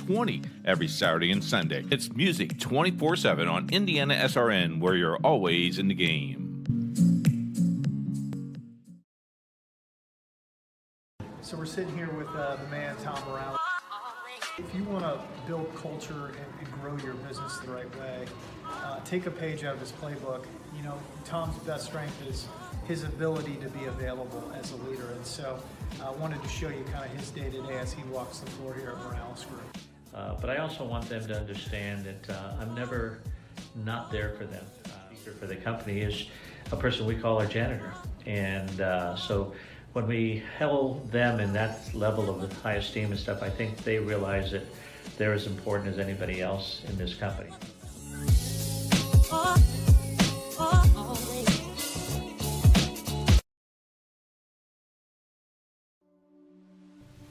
8:20 every Saturday and Sunday. It's music 24/7 on IndianaSRN, where you're always in the game. So we're sitting here with the man, Tom Morales. If you want to build culture and grow your business the right way, take a page out of his playbook. You know, Tom's best strength is his ability to be available as a leader. And so I wanted to show you kind of his day-to-day as he walks the floor here at Morales Group. But I also want them to understand that I'm never not there for them. For the company is a person we call our janitor. And so when we held them in that level of high esteem and stuff, I think they realize that they're as important as anybody else in this company.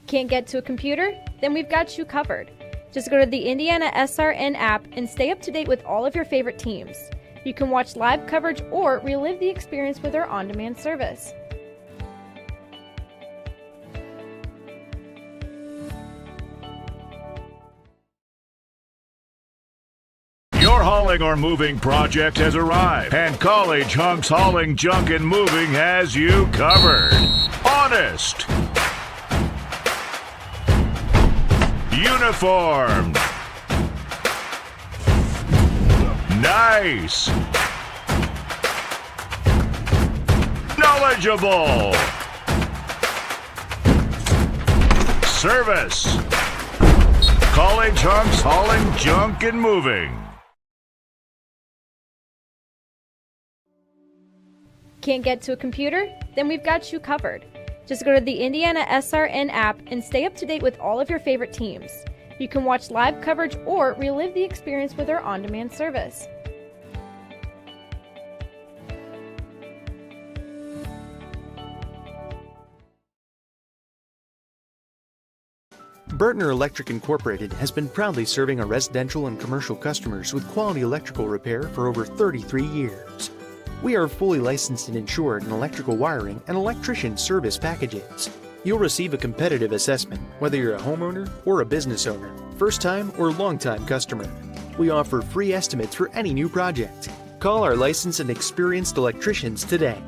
Can't get to a computer? Then we've got you covered. Just go to the IndianaSRN app and stay up to date with all of your favorite teams. You can watch live coverage or relive the experience with our on-demand service. Your hauling or moving project has arrived, and College Hunks Hauling, Junk, and Moving has you covered. Honest. Uniformed. Nice. Knowledgeable. Service. College Hunks Hauling, Junk, and Moving. Can't get to a computer? Then we've got you covered. Just go to the IndianaSRN app and stay up to date with all of your favorite teams. You can watch live coverage or relive the experience with our on-demand service. Burtner Electric Incorporated has been proudly serving our residential and commercial customers with quality electrical repair for over 33 years. We are fully licensed and insured in electrical wiring and electrician service packages. You'll receive a competitive assessment, whether you're a homeowner or a business owner, first-time or long-time customer. We offer free estimates for any new project. Call our licensed and experienced electricians today.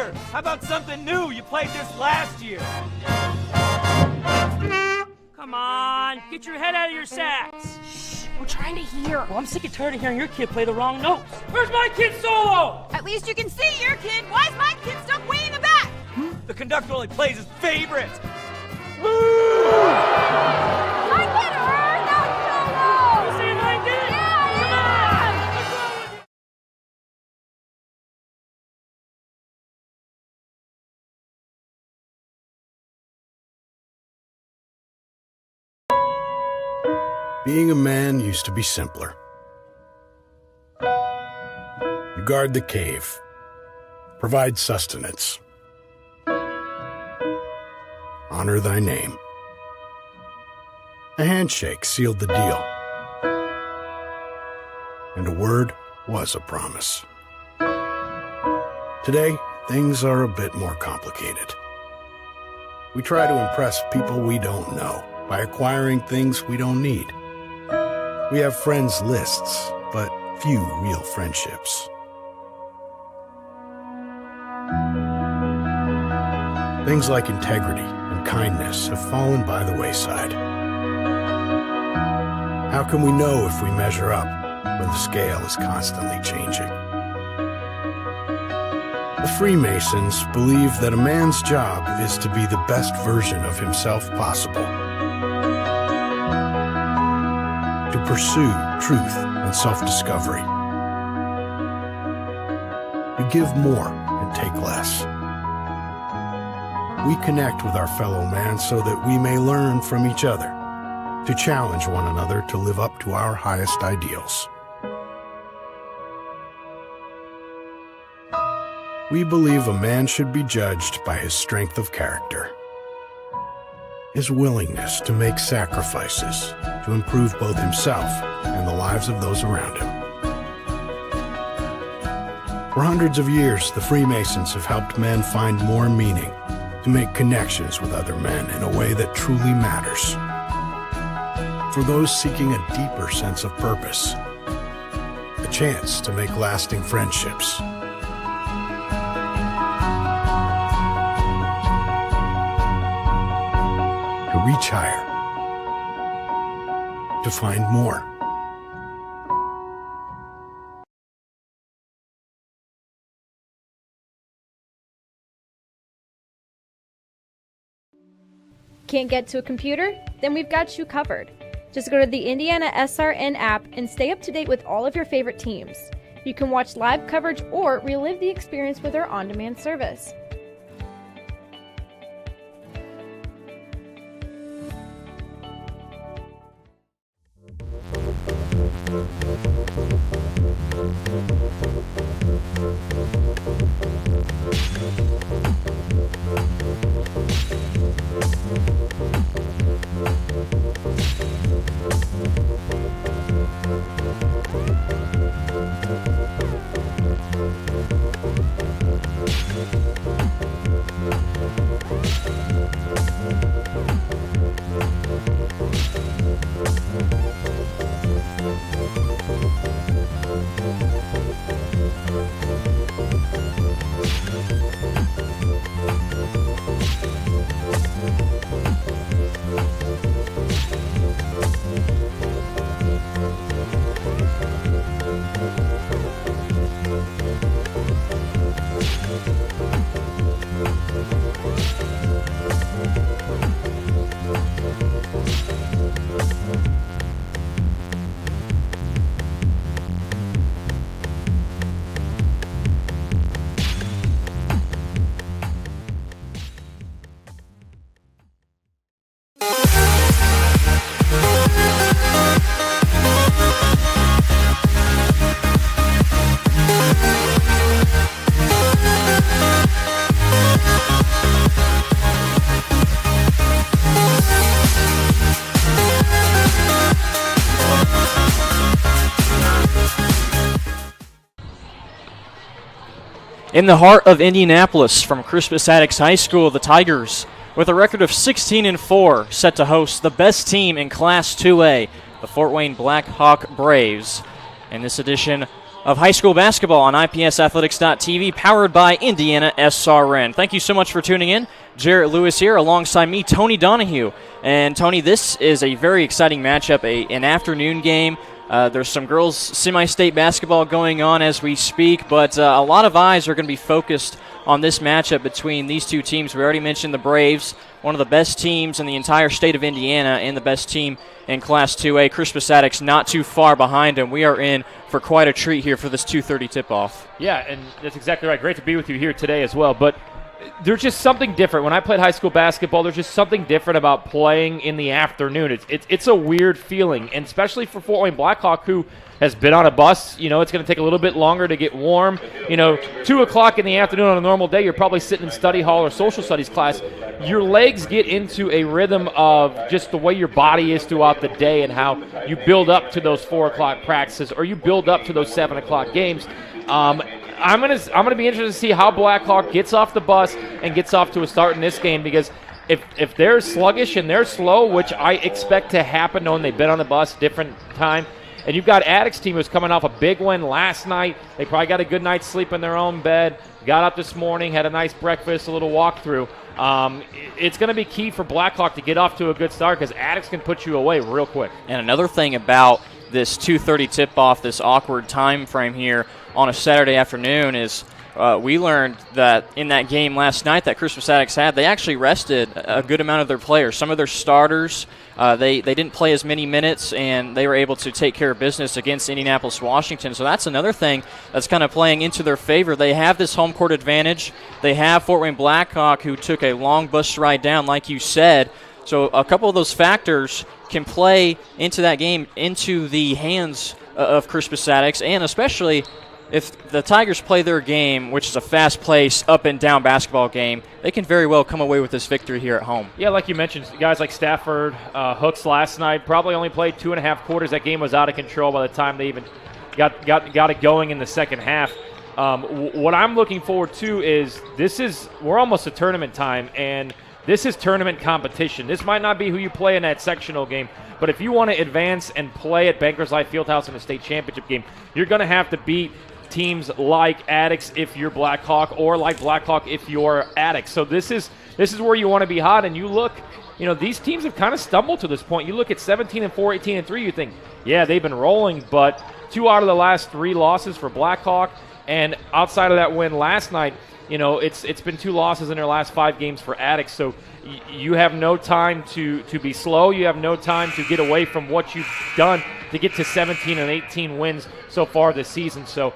future. How about something new? You played this last year. Come on, get your head out of your sacks. Shh, we're trying to hear. Well, I'm sick and tired of hearing your kid play the wrong notes. Where's my kid solo? At least you can see your kid. Why is my kid stuck way in the back? The conductor only plays his favorite. My kid heard that solo! You saying I did? Yeah! Being a man used to be simpler. You guard the cave, provide sustenance, honor thy name. A handshake sealed the deal, and a word was a promise. Today, things are a bit more complicated. We try to impress people we don't know by acquiring things we don't need. We have friends lists, but few real friendships. Things like integrity and kindness have fallen by the wayside. How can we know if we measure up when the scale is constantly changing? The Freemasons believe that a man's job is to be the best version of himself possible, to pursue truth and self-discovery. You give more and take less. We connect with our fellow man so that we may learn from each other, to challenge one another to live up to our highest ideals. We believe a man should be judged by his strength of character, his willingness to make sacrifices to improve both himself and the lives of those around him. For hundreds of years, the Freemasons have helped men find more meaning, to make connections with other men in a way that truly matters. For those seeking a deeper sense of purpose, a chance to make lasting friendships. To reach higher, to find more. Can't get to a computer? Then we've got you covered. Just go to the IndianaSRN app and stay up to date with all of your favorite teams. You can watch live coverage or relive the experience with our on-demand service. In the heart of Indianapolis, from Crispus Attucks High School, the Tigers, with a record of 16-4, set to host the best team in Class 2A, the Fort Wayne Blackhawk Braves. In this edition of high school basketball on IPSathletics.tv, powered by IndianaSRN. Thank you so much for tuning in. Jarrett Lewis here alongside me, Tony Donahue. And Tony, this is a very exciting matchup, an afternoon game. There's some girls semi-state basketball going on as we speak, but a lot of eyes are going to be focused on this matchup between these two teams. We already mentioned the Braves, one of the best teams in the entire state of Indiana and the best team in Class 2A. Crispus Attucks not too far behind them. We are in for quite a treat here for this 2:30 tip-off. Yeah, and that's exactly right. Great to be with you here today as well. But there's just something different. When I played high school basketball, there's just something different about playing in the afternoon. It's a weird feeling, and especially for Fort Wayne Blackhawk, who has been on a bus. You know, it's going to take a little bit longer to get warm. 2 o'clock in the afternoon on a normal day, you're probably sitting in study hall or social studies class. Your legs get into a rhythm of just the way your body is throughout the day and how you build up to those 4 o'clock practices or you build up to those 7 o'clock games. I'm gonna be interested to see how Blackhawk gets off the bus and gets off to a start in this game, because if they're sluggish and they're slow, which I expect to happen knowing they've been on the bus different time, and you've got Attucks team who's coming off a big win last night. They probably got a good night's sleep in their own bed, got up this morning, had a nice breakfast, a little walkthrough. It's going to be key for Blackhawk to get off to a good start, because Attucks can put you away real quick. And another thing about this 2:30 tip-off, this awkward time frame here on a Saturday afternoon, is we learned that in that game last night that Crispus Attucks had, they actually rested a good amount of their players. Some of their starters, they didn't play as many minutes, and they were able to take care of business against Indianapolis, Washington. So that's another thing that's kind of playing into their favor. They have this home court advantage. They have Fort Wayne Blackhawk, who took a long bus ride down, like you said. So a couple of those factors can play into that game, into the hands of Crispus Attucks, and especially if the Tigers play their game, which is a fast-paced, up-and-down basketball game, they can very well come away with this victory here at home. Yeah, like you mentioned, guys like Stafford, Hooks last night probably only played 2.5 quarters. That game was out of control by the time they even got it going in the second half. What I'm looking forward to is we're almost at tournament time, and this is tournament competition. This might not be who you play in that sectional game, but if you want to advance and play at Bankers Life Fieldhouse in a state championship game, you're going to have to beat teams like Attucks if you're Blackhawk, or like Blackhawk if you're Attucks. So this is where you want to be hot. And you look, these teams have kind of stumbled to this point. You look at 17-4, 18-3, you think, yeah, they've been rolling, but 2 out of the last 3 losses for Blackhawk, and outside of that win last night, it's been 2 losses in their last 5 games for Attucks. So you have no time to be slow. You have no time to get away from what you've done to get to 17 and 18 wins so far this season. So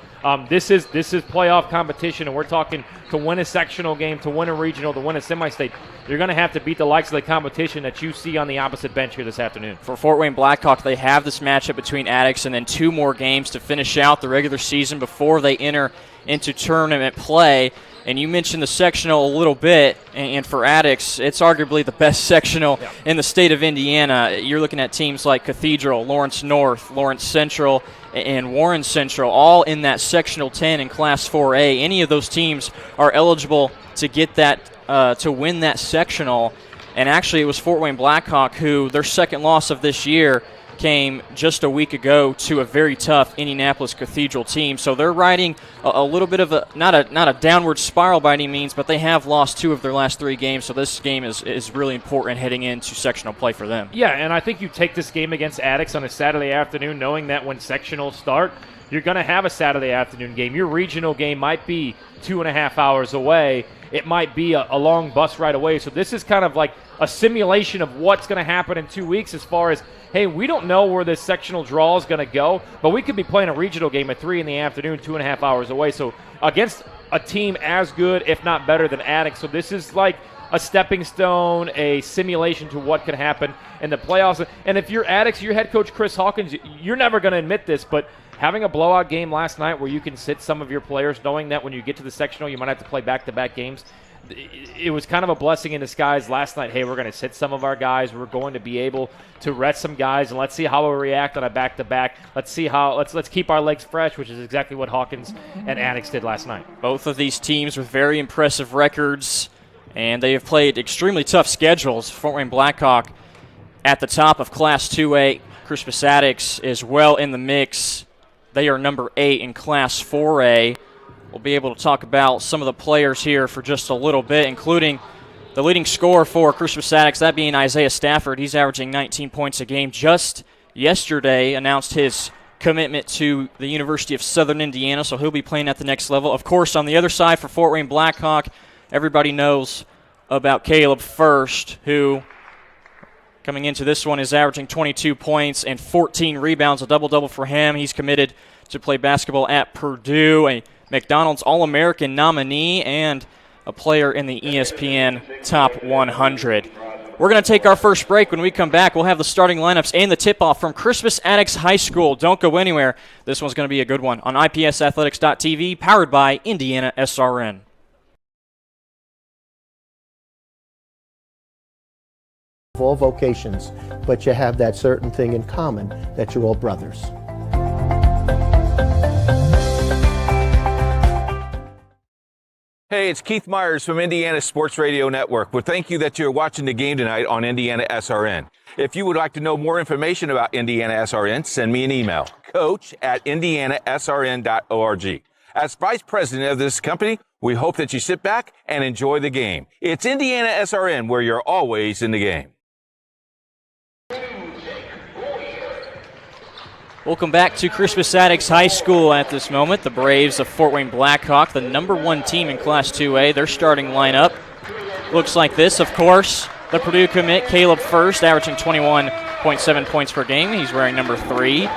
this is playoff competition, and we're talking to win a sectional game, to win a regional, to win a semi-state. You're going to have to beat the likes of the competition that you see on the opposite bench here this afternoon. For Fort Wayne Blackhawk, they have this matchup between Attucks and then 2 more games to finish out the regular season before they enter into tournament play. And you mentioned the sectional a little bit, and for Attucks, it's arguably the best sectional in the state of Indiana. You're looking at teams like Cathedral, Lawrence North, Lawrence Central, and Warren Central, all in that sectional 10 in Class 4A. Any of those teams are eligible to get that, to win that sectional. And actually, it was Fort Wayne Blackhawk who, their second loss of this year, came just a week ago to a very tough Indianapolis Cathedral team. So they're riding a little bit of not a downward spiral by any means, but they have lost 2 of their last 3 games. So this game is really important heading into sectional play for them. Yeah, and I think you take this game against Attucks on a Saturday afternoon, knowing that when sectionals start, you're going to have a Saturday afternoon game. Your regional game might be 2.5 hours away. It might be a long bus ride away. So this is kind of like a simulation of what's going to happen in 2 weeks, as far as, hey, we don't know where this sectional draw is going to go, but we could be playing a regional game at 3 in the afternoon, 2.5 hours away. So against a team as good, if not better, than Attucks. So this is like a stepping stone, a simulation to what could happen in the playoffs. And if you're Attucks, your head coach Chris Hawkins, you're never going to admit this, but having a blowout game last night where you can sit some of your players, knowing that when you get to the sectional you might have to play back-to-back games, it was kind of a blessing in disguise last night. Hey, we're going to sit some of our guys. We're going to be able to rest some guys, and let's see how we react on a back-to-back. Let's see how let's keep our legs fresh, which is exactly what Hawkins and Attucks did last night. Both of these teams with very impressive records, and they have played extremely tough schedules. Fort Wayne Blackhawk at the top of Class 2A. Crispus Attucks is well in the mix They are number 8 in Class 4A. We'll be able to talk about some of the players here for just a little bit, including the leading scorer for Crispus Attucks, that being Isaiah Stafford. He's averaging 19 points a game. Just yesterday announced his commitment to the University of Southern Indiana, so he'll be playing at the next level. Of course, on the other side for Fort Wayne Blackhawk, everybody knows about Caleb First, who coming into this one is averaging 22 points and 14 rebounds, a double-double for him. He's committed to play basketball at Purdue, a McDonald's All-American nominee, and a player in the ESPN Top 100. We're going to take our first break. When we come back, we'll have the starting lineups and the tip-off from Crispus Attucks High School. Don't go anywhere. This one's going to be a good one on IPSathletics.tv, powered by IndianaSRN. All vocations, but you have that certain thing in common, that you're all brothers. Hey, it's Keith Myers from Indiana Sports Radio Network. Well, thank you that you're watching the game tonight on IndianaSRN. If you would like to know more information about IndianaSRN, send me an email, coach@IndianaSRN.org. As vice president of this company, we hope that you sit back and enjoy the game. It's IndianaSRN, where you're always in the game. Welcome back to Crispus Attucks High School at this moment. The Braves of Fort Wayne Blackhawk, the number 1 team in Class 2A. Their starting lineup looks like this, of course. The Purdue commit, Caleb First, averaging 21.7 points per game. He's wearing number 3.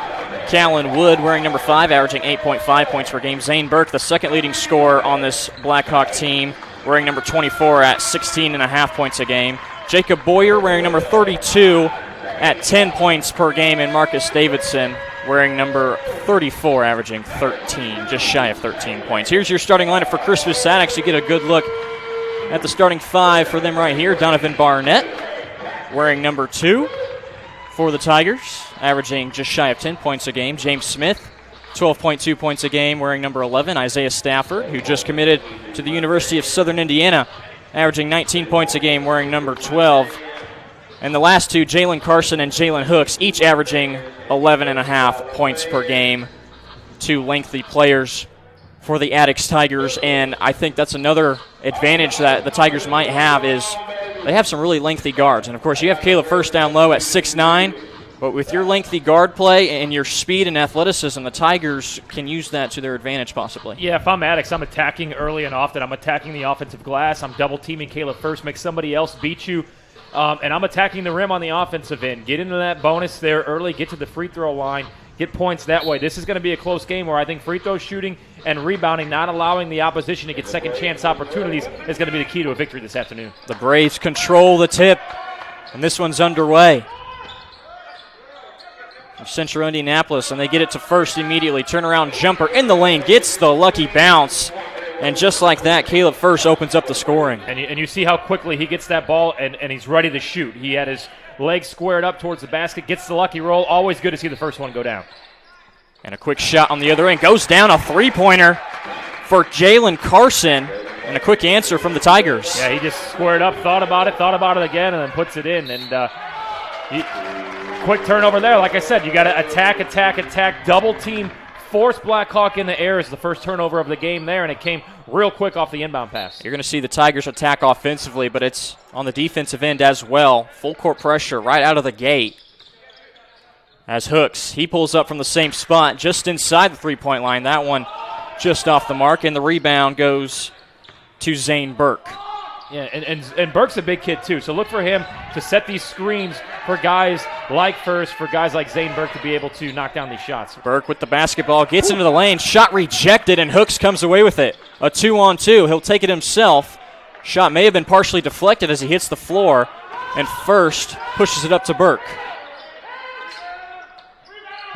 Callan Wood wearing number 5, averaging 8.5 points per game. Zane Burke, the second leading scorer on this Blackhawk team, wearing number 24 at 16.5 points a game. Jacob Boyer wearing number 32 at 10 points per game. And Marcus Davidson wearing number 34, averaging 13, just shy of 13 points. Here's your starting lineup for Crispus Attucks. You get a good look at the starting 5 for them right here. Donovan Barnett wearing number 2 for the Tigers, averaging just shy of 10 points a game. James Smith, 12.2 points a game, wearing number 11. Isaiah Stafford, who just committed to the University of Southern Indiana, averaging 19 points a game, wearing number 12. And the last 2, Jalen Carson and Jalen Hooks, each averaging 11.5 points per game. 2 lengthy players for the Attucks Tigers, and I think that's another advantage that the Tigers might have is they have some really lengthy guards. And, of course, you have Caleb First down low at 6'9", but with your lengthy guard play and your speed and athleticism, the Tigers can use that to their advantage possibly. Yeah, if I'm Attucks, I'm attacking early and often. I'm attacking the offensive glass. I'm double-teaming Caleb First, make somebody else beat you. And I'm attacking the rim on the offensive end. Get into that bonus there early. Get to the free throw line. Get points that way. This is going to be a close game where I think free throw shooting and rebounding, not allowing the opposition to get second chance opportunities, is going to be the key to a victory this afternoon. The Braves control the tip, and this one's underway. From Central Indianapolis, and they get it to First immediately. Turnaround jumper in the lane. Gets the lucky bounce. And just like that, Caleb First opens up the scoring. And you see how quickly he gets that ball, and he's ready to shoot. He had his legs squared up towards the basket, gets the lucky roll. Always good to see the first one go down. And a quick shot on the other end. Goes down, a three-pointer for Jalen Carson. And a quick answer from the Tigers. Yeah, he just squared up, thought about it again, and then puts it in. And quick turnover there. Like I said, you got to attack, double team. Force Blackhawk in the air is the first turnover of the game there, and it came real quick off the inbound pass. You're going to see the Tigers attack offensively, but it's on the defensive end as well. Full court pressure right out of the gate. As Hooks, he pulls up from the same spot just inside the three-point line. That one just off the mark, and the rebound goes to Zane Burke. Yeah, and Burke's a big kid too, so look for him to set these screens for guys like First, for guys like Zane Burke to be able to knock down these shots. Burke with the basketball, gets into the lane, shot rejected, and Hooks comes away with it. A 2-on-2, he'll take it himself. Shot may have been partially deflected as he hits the floor, and First pushes it up to Burke.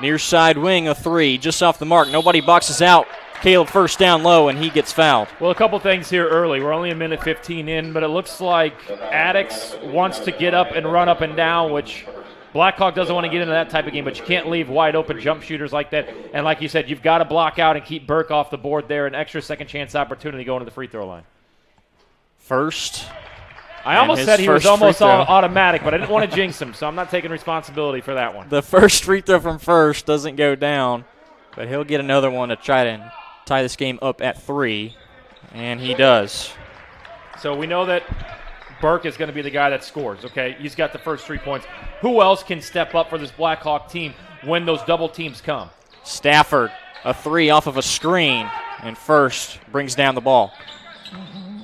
Near side wing, a 3, just off the mark. Nobody boxes out Caleb First down low, and he gets fouled. Well, a couple things here early. We're only a minute 15 in, but it looks like Attucks wants to get up and run up and down, which Blackhawk doesn't want to get into that type of game, but you can't leave wide open jump shooters like that. And like you said, you've got to block out and keep Burke off the board there. An extra second chance opportunity going to the free throw line. First. I almost said he was almost automatic, but I didn't want to jinx him, so I'm not taking responsibility for that one. The first free throw from First doesn't go down. But he'll get another one to try to tie this game up at 3, and he does. So we know that Burke is going to be the guy that scores, okay? He's got the first 3 points. Who else can step up for this Blackhawk team when those double teams come? Stafford, a 3 off of a screen, and First brings down the ball.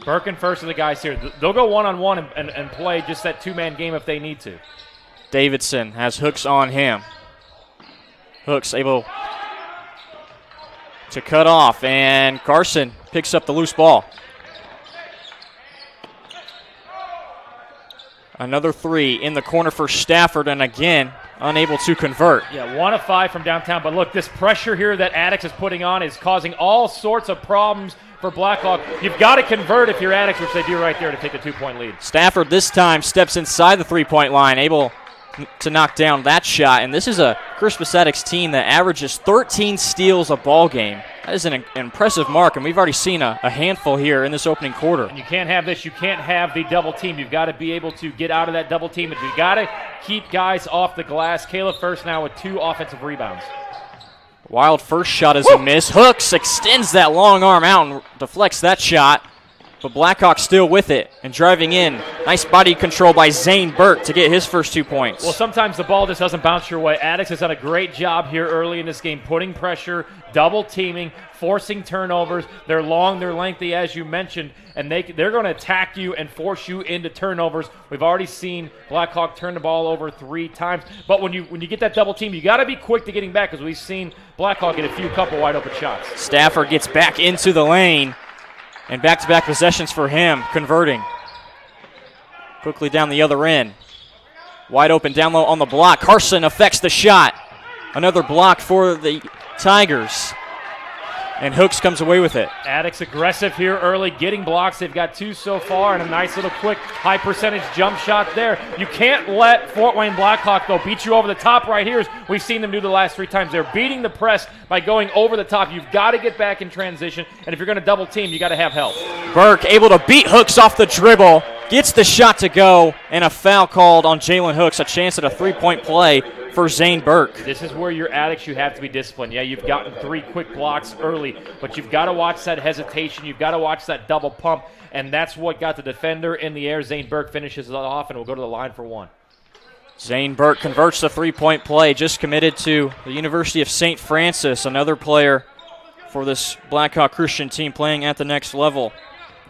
Burke and First are the guys here. They'll go one-on-one and play just that two-man game if they need to. Davidson has Hooks on him. Hooks able to cut off, and Carson picks up the loose ball. Another 3 in the corner for Stafford, and again, unable to convert. Yeah, 1 of 5 from downtown. But look, this pressure here that Attucks is putting on is causing all sorts of problems for Blackhawk. You've got to convert if you're Attucks, which they do right there to take a 2-point lead. Stafford this time steps inside the 3-point line, able to knock down that shot. And this is a Crispus Attucks team that averages 13 steals a ball game. That is an impressive mark, and we've already seen a handful here in this opening quarter. And you can't have this. You can't have the double team. You've got to be able to get out of that double team. You've got to keep guys off the glass. Caleb First now with 2 offensive rebounds. Wild first shot is a miss. Hooks extends that long arm out and deflects that shot. But Blackhawk still with it and driving in. Nice body control by Zane Burke to get his first 2 points. Well, sometimes the ball just doesn't bounce your way. Attucks has done a great job here early in this game, putting pressure, double teaming, forcing turnovers. They're long, they're lengthy, as you mentioned, and they're going to attack you and force you into turnovers. We've already seen Blackhawk turn the ball over 3 times. But when you get that double team, you got to be quick to getting back, because we've seen Blackhawk get a couple wide open shots. Stafford gets back into the lane. And back-to-back possessions for him, converting. Quickly down the other end. Wide open down low on the block. Carson affects the shot. Another block for the Tigers. And Hooks comes away with it. Attucks aggressive here early, getting blocks. They've got 2 so far, and a nice little quick high-percentage jump shot there. You can't let Fort Wayne Blackhawk, though, beat you over the top right here. We've seen them do the last 3 times. They're beating the press by going over the top. You've got to get back in transition, and if you're going to double team, you got to have help. Burke able to beat Hooks off the dribble. Gets the shot to go, and a foul called on Jalen Hooks. A chance at a 3-point play for Zane Burke. This is where you're Attucks, you have to be disciplined. Yeah, you've gotten 3 quick blocks early, but you've got to watch that hesitation. You've got to watch that double pump, and that's what got the defender in the air. Zane Burke finishes it off, and will go to the line for 1. Zane Burke converts the 3-point play, just committed to the University of St. Francis, another player for this Blackhawk Christian team playing at the next level.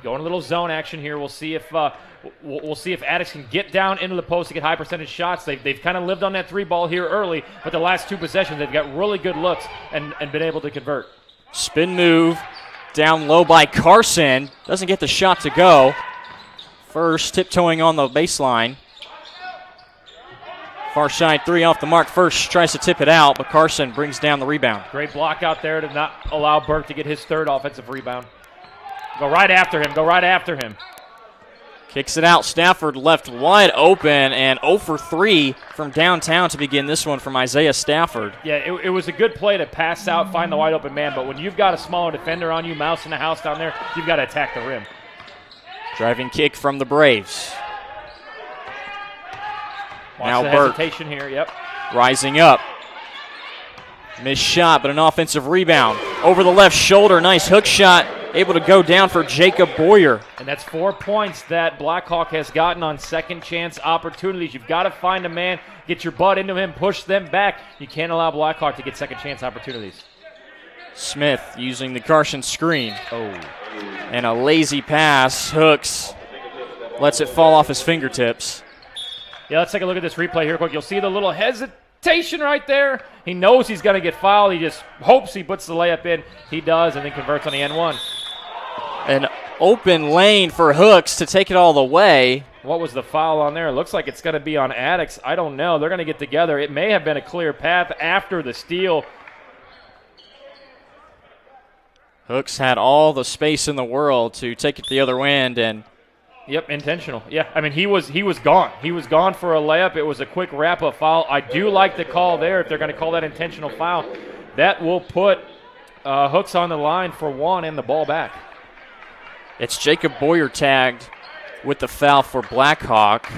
Going a little zone action here. We'll see if Attucks can get down into the post to get high percentage shots. They've kind of lived on that 3 ball here early, but the last 2 possessions they've got really good looks and been able to convert. Spin move down low by Carson. Doesn't get the shot to go. First tiptoeing on the baseline. Far side 3 off the mark. First tries to tip it out, but Carson brings down the rebound. Great block out there to not allow Burke to get his 3rd offensive rebound. Go right after him. Kicks it out. Stafford left wide open, and 0 for 3 from downtown to begin this one from Isaiah Stafford. Yeah, it was a good play to pass out, find the wide open man, but when you've got a smaller defender on you, mouse in the house down there, you've got to attack the rim. Driving kick from the Braves. Watch now the Burke hesitation here, yep. Rising up. Missed shot, but an offensive rebound. Over the left shoulder, nice hook shot. Able to go down for Jacob Boyer. And that's 4 points that Blackhawk has gotten on second chance opportunities. You've got to find a man, get your butt into him, push them back. You can't allow Blackhawk to get second chance opportunities. Smith using the Carson screen. And a lazy pass. Hooks lets it fall off his fingertips. Yeah, let's take a look at this replay here quick. You'll see the little hesitation right there. He knows he's going to get fouled. He just hopes he puts the layup in. He does, and then converts on the N1. An open lane for Hooks to take it all the way. What was the foul on there? It looks like it's going to be on Attucks. I don't know. They're going to get together. It may have been a clear path after the steal. Hooks had all the space in the world to take it the other end, and yep, intentional. Yeah, I mean, he was gone. He was gone for a layup. It was a quick wrap-up foul. I do like the call there. If they're going to call that intentional foul, that will put Hooks on the line for 1 and the ball back. It's Jacob Boyer tagged with the foul for Blackhawk.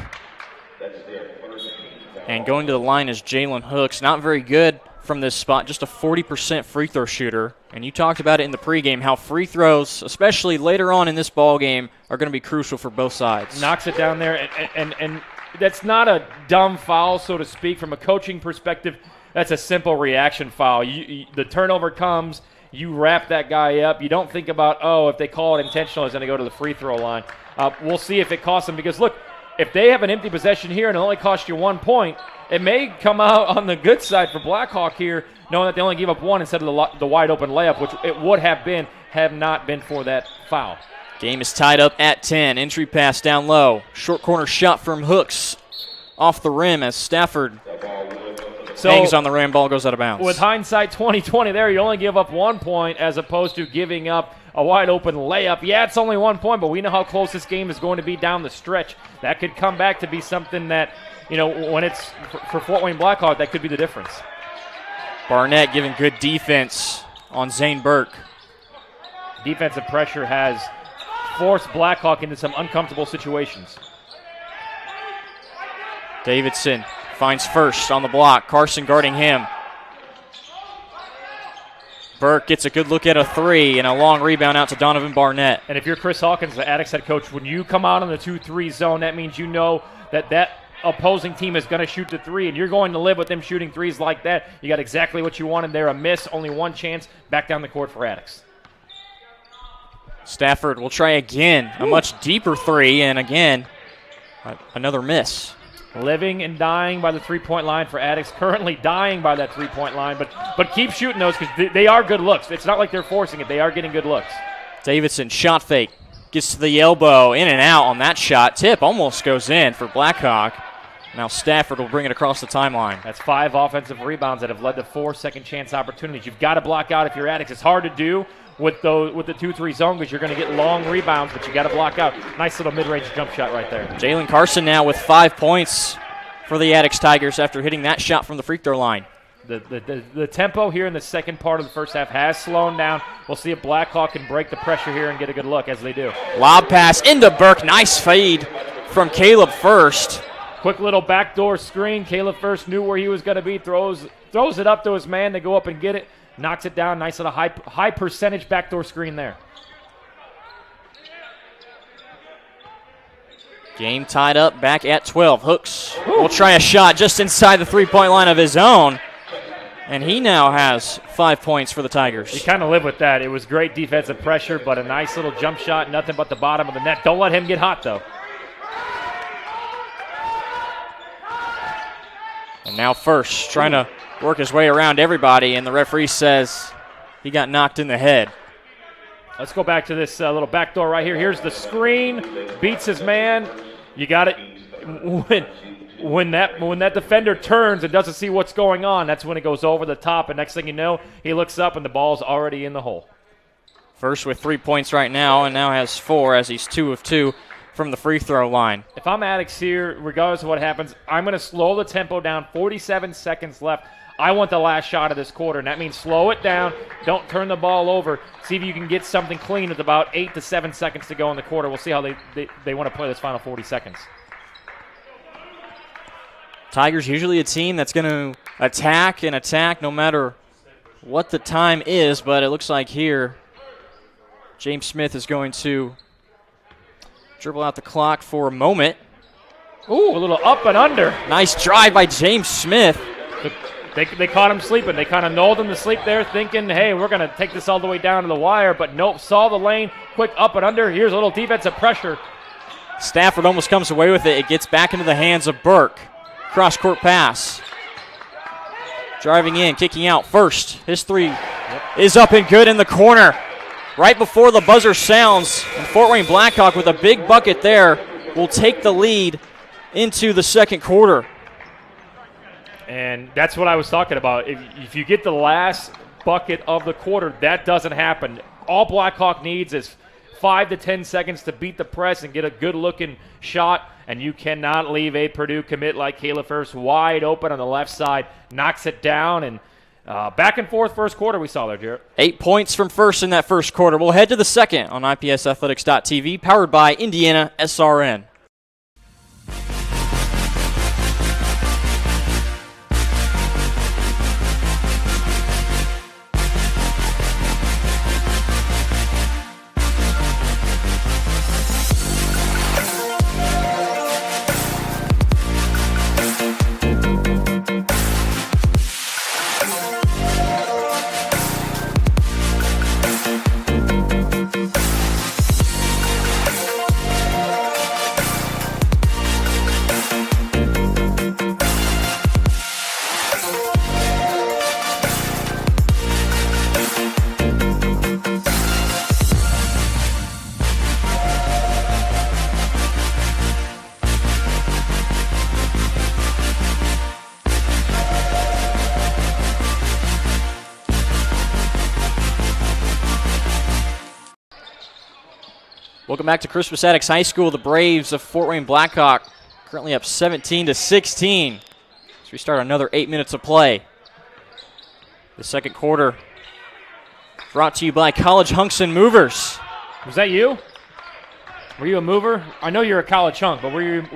And going to the line is Jalen Hooks. Not very good from this spot, just a 40% free throw shooter. And you talked about it in the pregame, how free throws, especially later on in this ball game, are going to be crucial for both sides. Knocks it down there, and that's not a dumb foul, so to speak. From a coaching perspective, that's a simple reaction foul. The turnover comes, you wrap that guy up. You don't think about, if they call it intentional, he's going to go to the free throw line. We'll see if it costs them, because, look, if they have an empty possession here and it only costs you 1 point, it may come out on the good side for Blackhawk here, knowing that they only gave up one instead of the wide open layup, which it would have been had not been for that foul. Game is tied up at 10. Entry pass down low. Short corner shot from Hooks off the rim as Stafford hangs on the rim. Ball goes out of bounds. With hindsight 20/20 there, you only give up 1 point as opposed to giving up a wide open layup. Yeah, it's only 1 point, but we know how close this game is going to be down the stretch. That could come back to be something that, when it's for Fort Wayne Blackhawk, that could be the difference. Barnett giving good defense on Zane Burke. Defensive pressure has forced Blackhawk into some uncomfortable situations. Davidson finds first on the block. Carson guarding him. Burke gets a good look at a three and a long rebound out to Donovan Barnett. And if you're Chris Hawkins, the Attucks head coach, when you come out on the 2-3 zone, that means you know that opposing team is going to shoot the three, and you're going to live with them shooting threes like that. You got exactly what you wanted there, a miss, only one chance, back down the court for Attucks. Stafford will try again, a much deeper three, and again, another miss. Living and dying by the three-point line for Attucks, currently dying by that three-point line, but keep shooting those because they are good looks. It's not like they're forcing it. They are getting good looks. Davidson, shot fake, gets to the elbow, in and out on that shot. Tip almost goes in for Blackhawk. Now Stafford will bring it across the timeline. That's 5 offensive rebounds that have led to 4 second-chance opportunities. You've got to block out if you're Attucks. It's hard to do with the 2-3 zone because you're going to get long rebounds, but you got to block out. Nice little mid-range jump shot right there. Jalen Carson now with 5 points for the Attucks Tigers after hitting that shot from the free throw line. The tempo here in the second part of the first half has slowed down. We'll see if Blackhawk can break the pressure here and get a good look, as they do. Lob pass into Burke. Nice fade from Caleb First. Quick little backdoor screen. Caleb First knew where he was going to be. Throws it up to his man to go up and get it. Knocks it down. Nice little high percentage backdoor screen there. Game tied up back at 12. Hooks will try a shot just inside the three-point line of his own. And he now has 5 points for the Tigers. You kind of live with that. It was great defensive pressure, but a nice little jump shot. Nothing but the bottom of the net. Don't let him get hot, though. And now First trying to work his way around everybody, and the referee says he got knocked in the head. Let's go back to this little backdoor right here. Here's the screen. Beats his man. You got it. When that defender turns and doesn't see what's going on, that's when it goes over the top. And next thing you know, he looks up and the ball's already in the hole. First with 3 points right now, and now has 4 as he's 2 of 2 from the free throw line. If I'm Attucks here, regardless of what happens, I'm going to slow the tempo down. 47 seconds left. I want the last shot of this quarter, and that means slow it down. Don't turn the ball over. See if you can get something clean with about 8 to 7 seconds to go in the quarter. We'll see how they want to play this final 40 seconds. Tigers usually a team that's going to attack no matter what the time is, but it looks like here James Smith is going to dribble out the clock for a moment. Ooh, a little up and under. Nice drive by James Smith. They caught him sleeping. They kind of lulled him to sleep there, thinking, hey, we're going to take this all the way down to the wire. But nope, saw the lane, quick up and under. Here's a little defensive pressure. Stafford almost comes away with it. It gets back into the hands of Burke. Cross-court pass. Driving in, kicking out First. His three is up and good in the corner. Right before the buzzer sounds, and Fort Wayne Blackhawk with a big bucket there will take the lead into the second quarter. And that's what I was talking about. If you get the last bucket of the quarter, that doesn't happen. All Blackhawk needs is 5 to 10 seconds to beat the press and get a good-looking shot, and you cannot leave a Purdue commit like Caleb First wide open on the left side. Knocks it down, and back and forth first quarter we saw there, Jarrett. 8 points from First in that first quarter. We'll head to the second on IPSathletics.tv, powered by IndianaSRN. Welcome back to Crispus Attucks High School. The Braves of Fort Wayne Blackhawk currently up 17-16. As we start another 8 minutes of play. The second quarter brought to you by College Hunks and Movers. Was that you? Were you a mover? I know you're a college hunk, but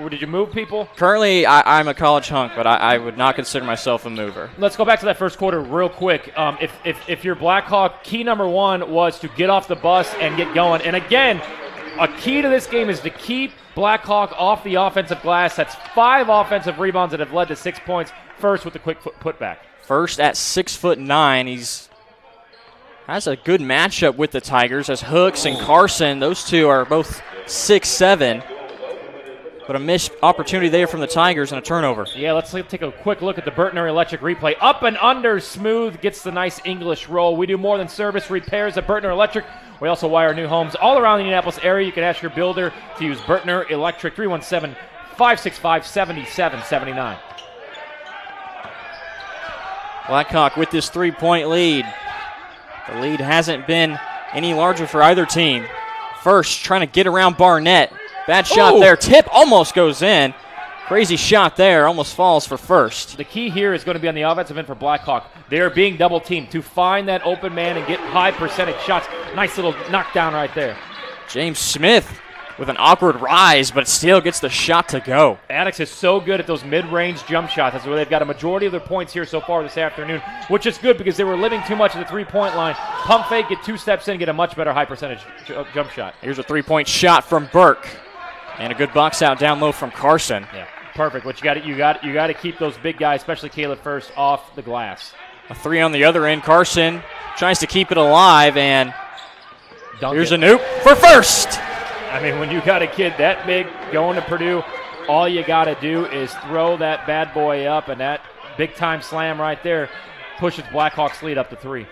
did you move people? Currently, I'm a college hunk, but I would not consider myself a mover. Let's go back to that first quarter real quick. If you're Blackhawk, key number one was to get off the bus and get going. And again, a key to this game is to keep Blackhawk off the offensive glass. That's 5 offensive rebounds that have led to 6 points. First with the quick putback. First at 6'9", he's has a good matchup with the Tigers as Hooks and Carson. Those two are both 6'7", but a missed opportunity there from the Tigers and a turnover. Yeah, let's take a quick look at the Burtner Electric replay. Up and under, smooth, gets the nice English roll. We do more than service repairs at Burtner Electric. We also wire new homes all around the Indianapolis area. You can ask your builder to use Burtner Electric, 317-565-7779. Blackhawk with this 3-point lead. The lead hasn't been any larger for either team. First, trying to get around Barnett. Bad shot there. Tip almost goes in. Crazy shot there. Almost falls for first. The key here is going to be on the offensive end for Blackhawk. They are being double teamed to find that open man and get high percentage shots. Nice little knockdown right there. James Smith with an awkward rise, but still gets the shot to go. Attucks is so good at those mid-range jump shots. That's where they've got a majority of their points here so far this afternoon, which is good because they were living too much at the three-point line. Pump fake, get 2 steps in, get a much better high percentage jump shot. Here's a 3-point shot from Burke, and a good box out down low from Carson. Yeah, perfect. What you got to keep those big guys, especially Caleb First, off the glass. A 3 on the other end. Carson tries to keep it alive, and here's a Noop for first. I mean, when you got a kid that big going to Purdue, all you got to do is throw that bad boy up, and that big-time slam right there pushes Blackhawks' lead up to 3.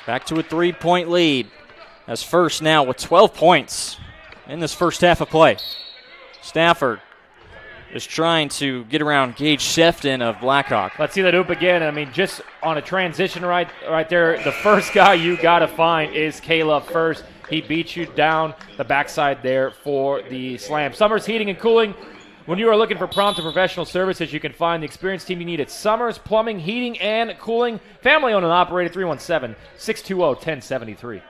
Back to a 3-point lead as First now with 12 points in this first half of play. Stafford is trying to get around Gage Sefton of Blackhawk. Let's see that oop again. I mean, just on a transition right there, the first guy you got to find is Caleb First. He beats you down the backside there for the slam. Summers Heating and Cooling. When you are looking for prompt and professional services, you can find the experienced team you need at Summers Plumbing, Heating, and Cooling. Family owned and operated, 317-620-1073.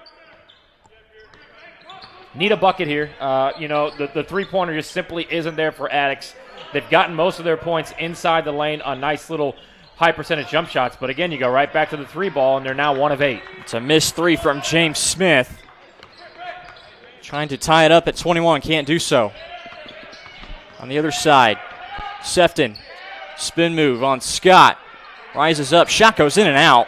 Need a bucket here. The three-pointer just simply isn't there for Attucks. They've gotten most of their points inside the lane on nice little high-percentage jump shots. But again, you go right back to the 3 ball, and they're now 1 of 8. It's a missed 3 from James Smith. Trying to tie it up at 21, can't do so. On the other side, Sefton, spin move on Scott. Rises up, shot goes in and out.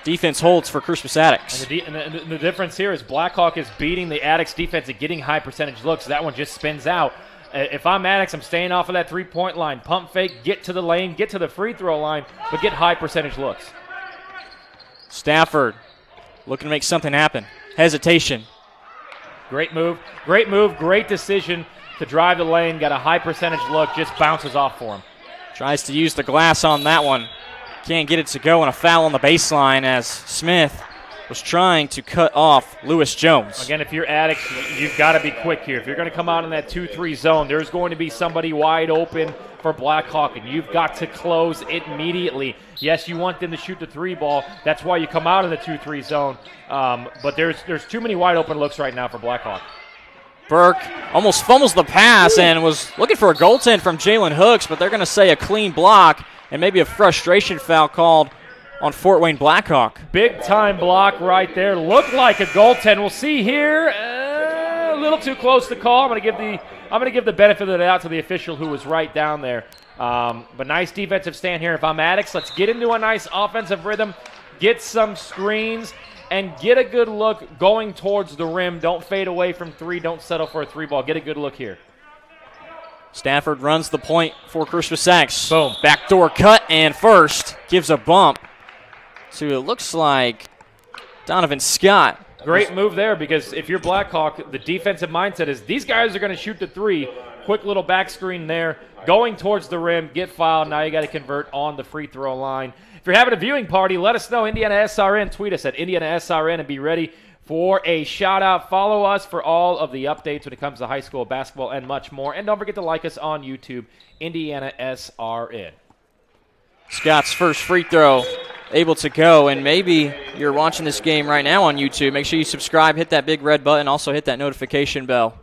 Defense holds for Crispus Attucks. And the difference here is Blackhawk is beating the Attucks defense and getting high percentage looks. That one just spins out. If I'm Attucks, I'm staying off of that 3-point line. Pump fake, get to the lane, get to the free throw line, but get high percentage looks. Stafford looking to make something happen. Hesitation. Great move, great decision to drive the lane. Got a high percentage look, just bounces off for him. Tries to use the glass on that one. Can't get it to go, and a foul on the baseline as Smith was trying to cut off Lewis Jones. Again, if you're Attucks, you've got to be quick here. If you're going to come out in that 2-3 zone, there's going to be somebody wide open for Blackhawk, and you've got to close immediately. Yes, you want them to shoot the 3 ball. That's why you come out in the 2-3 zone. But there's too many wide open looks right now for Blackhawk. Burke almost fumbles the pass and was looking for a goaltend from Jalen Hooks, but they're going to say a clean block and maybe a frustration foul called on Fort Wayne Blackhawk. Big time block right there. Looked like a goaltend. We'll see here. A little too close to call. I'm going to give the benefit of the doubt to the official who was right down there. But nice defensive stand here. If I'm Attucks, let's get into a nice offensive rhythm, get some screens, and get a good look going towards the rim. Don't fade away from 3. Don't settle for a 3 ball. Get a good look here. Stafford runs the point for Crispus Attucks. Boom. Backdoor cut, and First gives a bump to, it looks like, Donovan Scott. Great move there, because if you're Blackhawk, the defensive mindset is these guys are going to shoot the 3. Quick little back screen there, going towards the rim, get fouled. Now you got to convert on the free throw line. If you're having a viewing party, let us know. IndianaSRN, tweet us at IndianaSRN and be ready for a shout-out. Follow us for all of the updates when it comes to high school basketball and much more. And don't forget to like us on YouTube, IndianaSRN. Scott's first free throw able to go, and maybe you're watching this game right now on YouTube. Make sure you subscribe, hit that big red button, also hit that notification bell.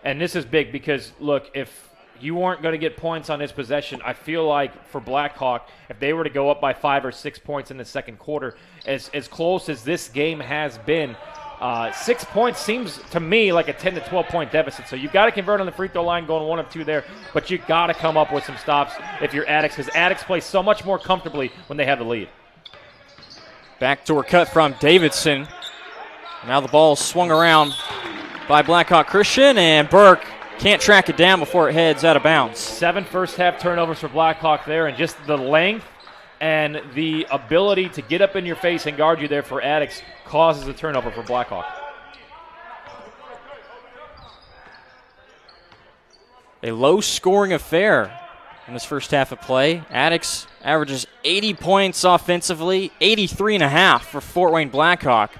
And this is big because, look, if you weren't going to get points on this possession, I feel like for Blackhawk, if they were to go up by 5 or 6 points in the second quarter, as close as this game has been, 6 points seems to me like a 10 to 12 point deficit. So you've got to convert on the free throw line, going 1 of 2 there, but you got to come up with some stops if you're Attucks, because Attucks play so much more comfortably when they have the lead. Backdoor cut from Davidson. Now the ball swung around by Blackhawk Christian, and Burke can't track it down before it heads out of bounds. 7 first-half turnovers for Blackhawk there, and just the length and the ability to get up in your face and guard you there for Attucks causes a turnover for Blackhawk. A low-scoring affair in this first half of play. Attucks averages 80 points offensively, 83.5 for Fort Wayne Blackhawk.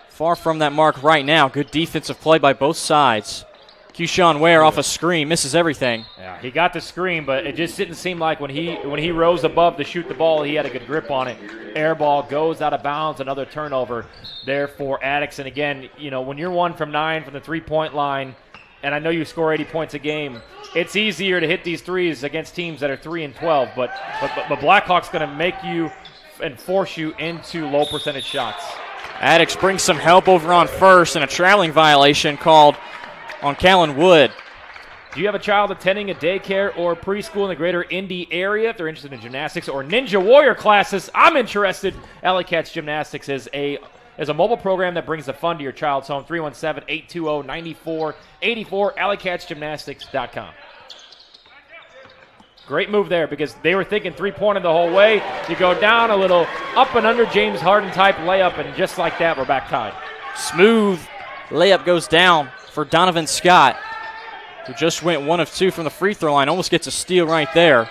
Far from that mark right now. Good defensive play by both sides. Keyshawn Ware off a screen, misses everything. Yeah, he got the screen, but it just didn't seem like when he rose above to shoot the ball, he had a good grip on it. Air ball goes out of bounds, another turnover there for Attucks. And again, when you're 1 from 9 from the three-point line, and I know you score 80 points a game, it's easier to hit these threes against teams that are 3 and 12. But Blackhawk's going to make you and force you into low percentage shots. Attucks brings some help over on first, and a traveling violation called on Callan Wood. Do you have a child attending a daycare or preschool in the greater Indy area? If they're interested in gymnastics or Ninja Warrior classes, I'm interested. Alley Cats Gymnastics is a mobile program that brings the fun to your child's home. 317-820-9484, alleycatsgymnastics.com. Great move there because they were thinking three-pointer the whole way. You go down a little up and under James Harden type layup, and just like that, we're back tied. Smooth layup goes down for Donovan Scott, who just went 1 of 2 from the free throw line. Almost gets a steal right there.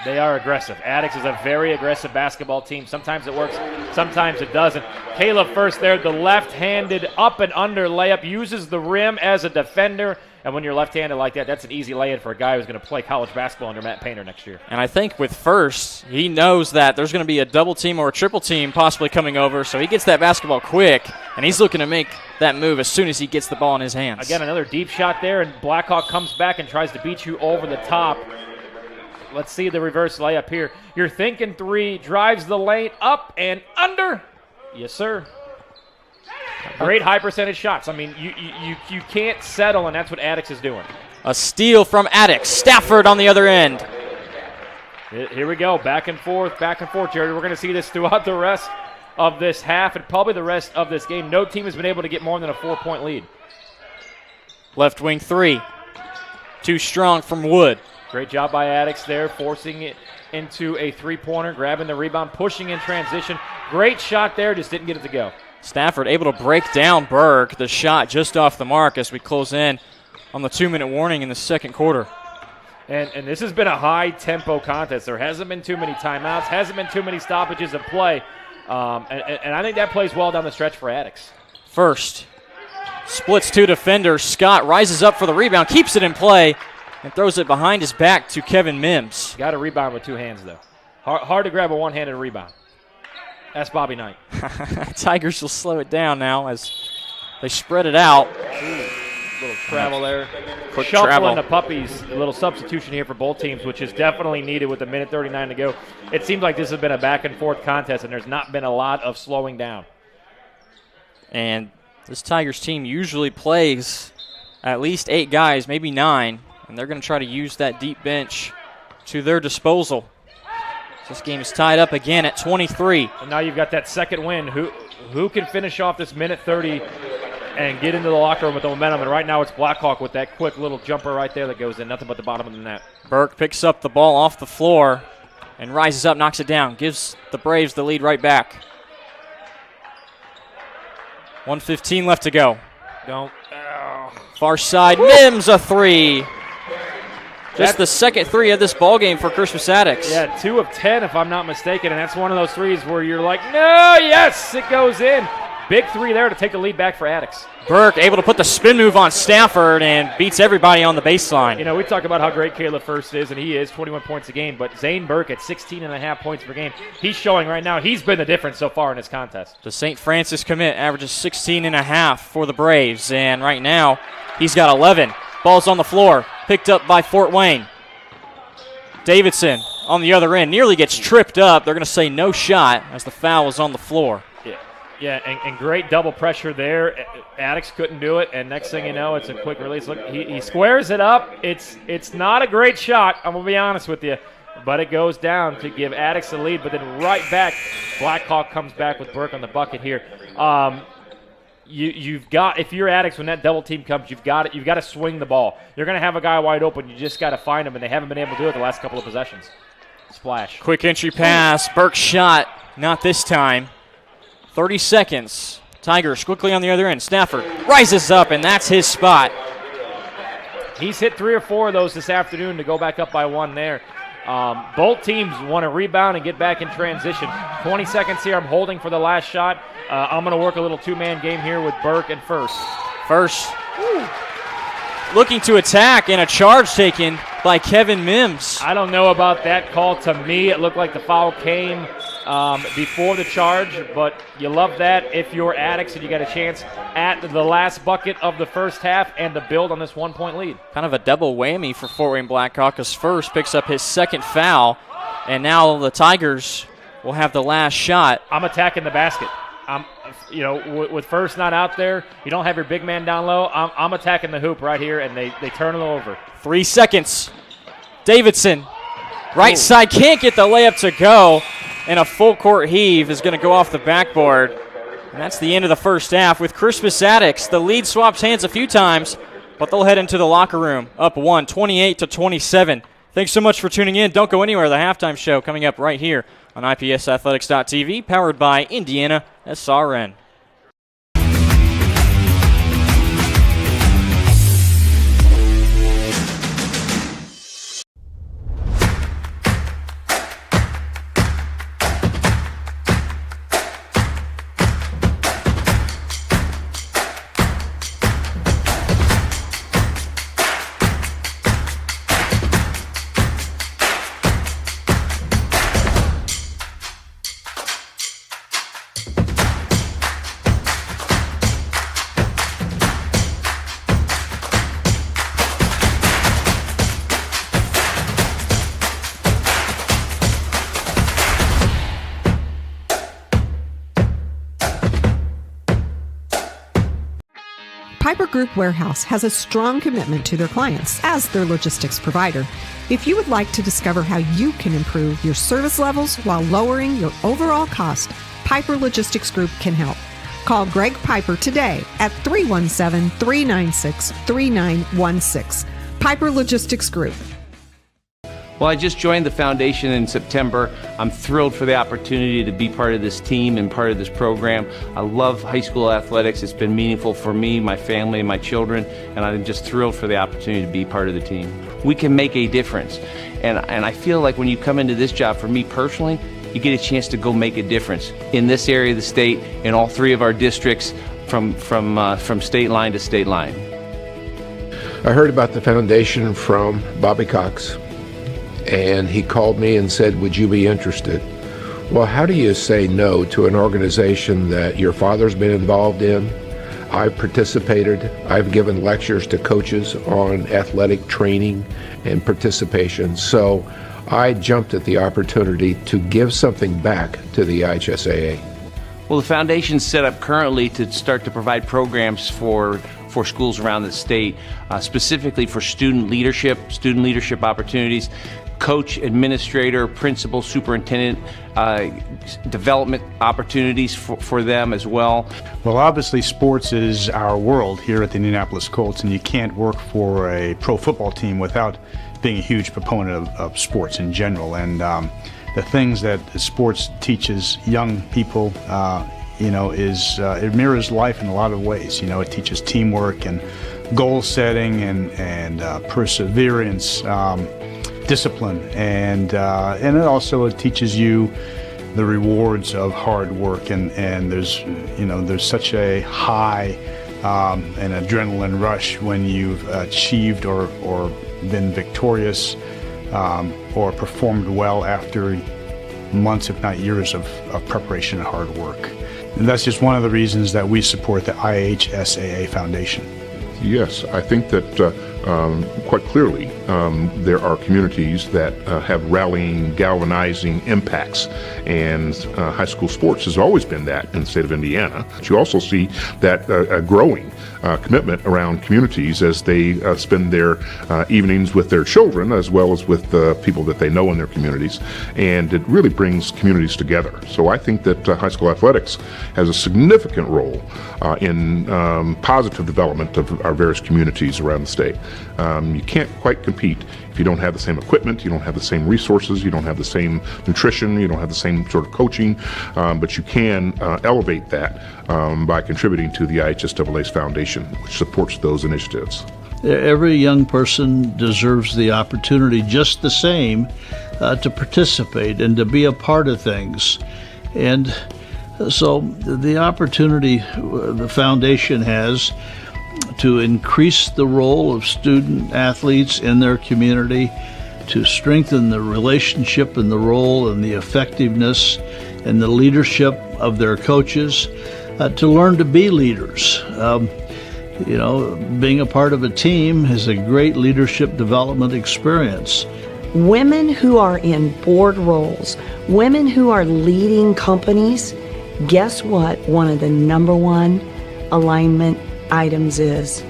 They are aggressive. Attucks is a very aggressive basketball team. Sometimes it works, sometimes it doesn't. Caleb first there, the left-handed up and under layup, uses the rim as a defender. And when you're left-handed like that, that's an easy lay-in for a guy who's going to play college basketball under Matt Painter next year. And I think with first, he knows that there's going to be a double team or a triple team possibly coming over, so he gets that basketball quick, and he's looking to make that move as soon as he gets the ball in his hands. Again, another deep shot there, and Blackhawk comes back and tries to beat you over the top. Let's see the reverse layup here. You're thinking 3, drives the lane, up and under. Yes, sir. Great high percentage shots. I mean, you can't settle, and that's what Attucks is doing. A steal from Attucks. Stafford on the other end. Here we go. Back and forth, Jerry. We're going to see this throughout the rest of this half and probably the rest of this game. No team has been able to get more than a 4-point lead. Left wing 3. Too strong from Wood. Great job by Attucks there, forcing it into a three-pointer, grabbing the rebound, pushing in transition. Great shot there, just didn't get it to go. Stafford able to break down Burke. The shot just off the mark as we close in on the 2-minute warning in the second quarter. And this has been a high-tempo contest. There hasn't been too many timeouts, hasn't been too many stoppages of play. And I think that plays well down the stretch for Attucks. First, splits 2 defenders. Scott rises up for the rebound, keeps it in play, and throws it behind his back to Kevin Mims. Got to rebound with 2 hands, though. Hard to grab a one-handed rebound. That's Bobby Knight. Tigers will slow it down now as they spread it out. Little travel there. Quick Shuffling travel. the puppies. A little substitution here for both teams, which is definitely needed with 1:39 to go. It seems like this has been a back-and-forth contest, and there's not been a lot of slowing down. And this Tigers team usually plays at least 8 guys, maybe 9, and they're going to try to use that deep bench to their disposal. This game is tied up again at 23. And now you've got that second win. Who can finish off this 1:30 and get into the locker room with the momentum? And right now it's Blackhawk with that quick little jumper right there that goes in. Nothing but the bottom of the net. Burke picks up the ball off the floor and rises up, knocks it down, gives the Braves the lead right back. 1:15 left to go. Far side, Mims a 3. Just the second 3 of this ballgame for Crispus Attucks. Yeah, 2 of 10 if I'm not mistaken, and that's one of those threes where you're like, no, yes, it goes in. Big three there to take the lead back for Attucks. Burke able to put the spin move on Stafford and beats everybody on the baseline. You know, we talk about how great Caleb First is, and he is 21 points a game, but Zane Burke at 16.5 points per game. He's showing right now he's been the difference so far in this contest. The St. Francis commit averages 16.5 for the Braves, and right now he's got 11. Ball's on the floor, picked up by Fort Wayne. Davidson on the other end nearly gets tripped up. They're going to say no shot as the foul is on the floor. Yeah, and great double pressure there. Attucks couldn't do it, and next thing you know, it's a quick release. Look, he squares it up. It's not a great shot, I'm going to be honest with you, but it goes down to give Attucks the lead. But then right back, Blackhawk comes back with Burke on the bucket here. You've got, if you're Attucks, when that double team comes, you've got to swing the ball. You're going to have a guy wide open. You just got to find him, and they haven't been able to do it the last couple of possessions. Splash. Quick entry pass. Burke's shot, not this time. 30 seconds. Tigers quickly on the other end. Stafford rises up, and that's his spot. He's hit 3 or 4 of those this afternoon to go back up by 1 there. Both teams want to rebound and get back in transition. 20 seconds here. I'm holding for the last shot. I'm going to work a little two-man game here with Burke and First. First looking to attack, and a charge taken by Kevin Mims. I don't know about that call. To me, it looked like the foul came before the charge, but you love that if you're Attucks and you got a chance at the last bucket of the first half and to build on this 1-point lead. Kind of a double whammy for Fort Wayne Blackhawk as First picks up his second foul, and now the Tigers will have the last shot. I'm attacking the basket. With First not out there, you don't have your big man down low. I'm attacking the hoop right here, and they turn it over. 3 seconds. Davidson, right side, can't get the layup to go, and a full court heave is going to go off the backboard. And that's the end of the first half with Crispus Attucks. The lead swaps hands a few times, but they'll head into the locker room up 1, 28-27. Thanks so much for tuning in. Don't go anywhere. The halftime show coming up right here on IPSathletics.tv, powered by IndianaSRN. Piper Group Warehouse has a strong commitment to their clients as their logistics provider. If you would like to discover how you can improve your service levels while lowering your overall cost, Piper Logistics Group can help. Call Greg Piper today at 317-396-3916. Piper Logistics Group. Well, I just joined the foundation in September. I'm thrilled for the opportunity to be part of this team and part of this program. I love high school athletics. It's been meaningful for me, my family, and my children, and I'm just thrilled for the opportunity to be part of the team. We can make a difference, and I feel like when you come into this job, for me personally, you get a chance to go make a difference in this area of the state, in all 3 of our districts, from state line to state line. I heard about the foundation from Bobby Cox, and he called me and said, would you be interested? Well, how do you say no to an organization that your father's been involved in? I've participated. I've given lectures to coaches on athletic training and participation. So I jumped at the opportunity to give something back to the IHSAA. Well, the foundation's set up currently to start to provide programs for schools around the state, specifically for student leadership opportunities, coach, administrator, principal, superintendent development opportunities for them as well. Well, obviously sports is our world here at the Indianapolis Colts, and you can't work for a pro football team without being a huge proponent of sports in general. And the things that sports teaches young people, it mirrors life in a lot of ways. It teaches teamwork and goal setting and perseverance, discipline, and it also teaches you the rewards of hard work, and there's such a high an adrenaline rush when you've achieved or been victorious or performed well after months, if not years, of preparation and hard work. And that's just one of the reasons that we support the IHSAA Foundation. Yes, I think that quite clearly there are communities that have rallying, galvanizing impacts, and high school sports has always been that in the state of Indiana. But you also see that growing commitment around communities as they spend their evenings with their children as well as with the people that they know in their communities, and it really brings communities together. So I think that high school athletics has a significant role in positive development of our various communities around the state. You can't quite compete if you don't have the same equipment, you don't have the same resources, you don't have the same nutrition, you don't have the same sort of coaching, but you can elevate that by contributing to the IHSAA's foundation, which supports those initiatives. Every young person deserves the opportunity just the same to participate and to be a part of things. And so the opportunity the foundation has to increase the role of student athletes in their community, to strengthen the relationship and the role and the effectiveness and the leadership of their coaches, to learn to be leaders. Being a part of a team is a great leadership development experience. Women who are in board roles, women who are leading companies, guess what? One of the number one alignment items is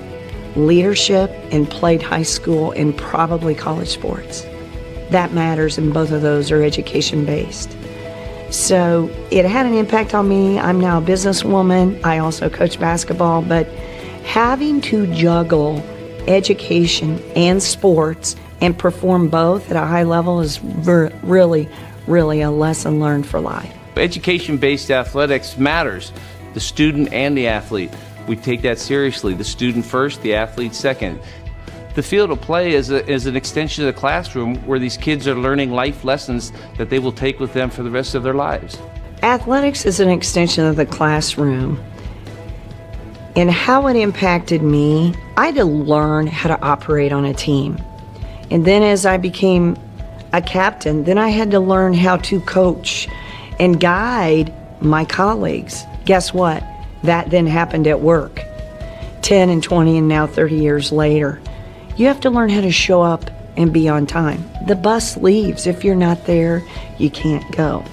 leadership and played high school and probably college sports. That matters, and both of those are education-based. So it had an impact on me. I'm now a businesswoman. I also coach basketball, but having to juggle education and sports and perform both at a high level is really, really a lesson learned for life. Education-based athletics matters, the student and the athlete. We take that seriously. The student first, the athlete second. The field of play is an extension of the classroom where these kids are learning life lessons that they will take with them for the rest of their lives. Athletics is an extension of the classroom. And how it impacted me, I had to learn how to operate on a team. And then as I became a captain, then I had to learn how to coach and guide my colleagues. Guess what? That then happened at work. 10 and 20 and now 30 years later. You have to learn how to show up and be on time. The bus leaves. If you're not there, you can't go.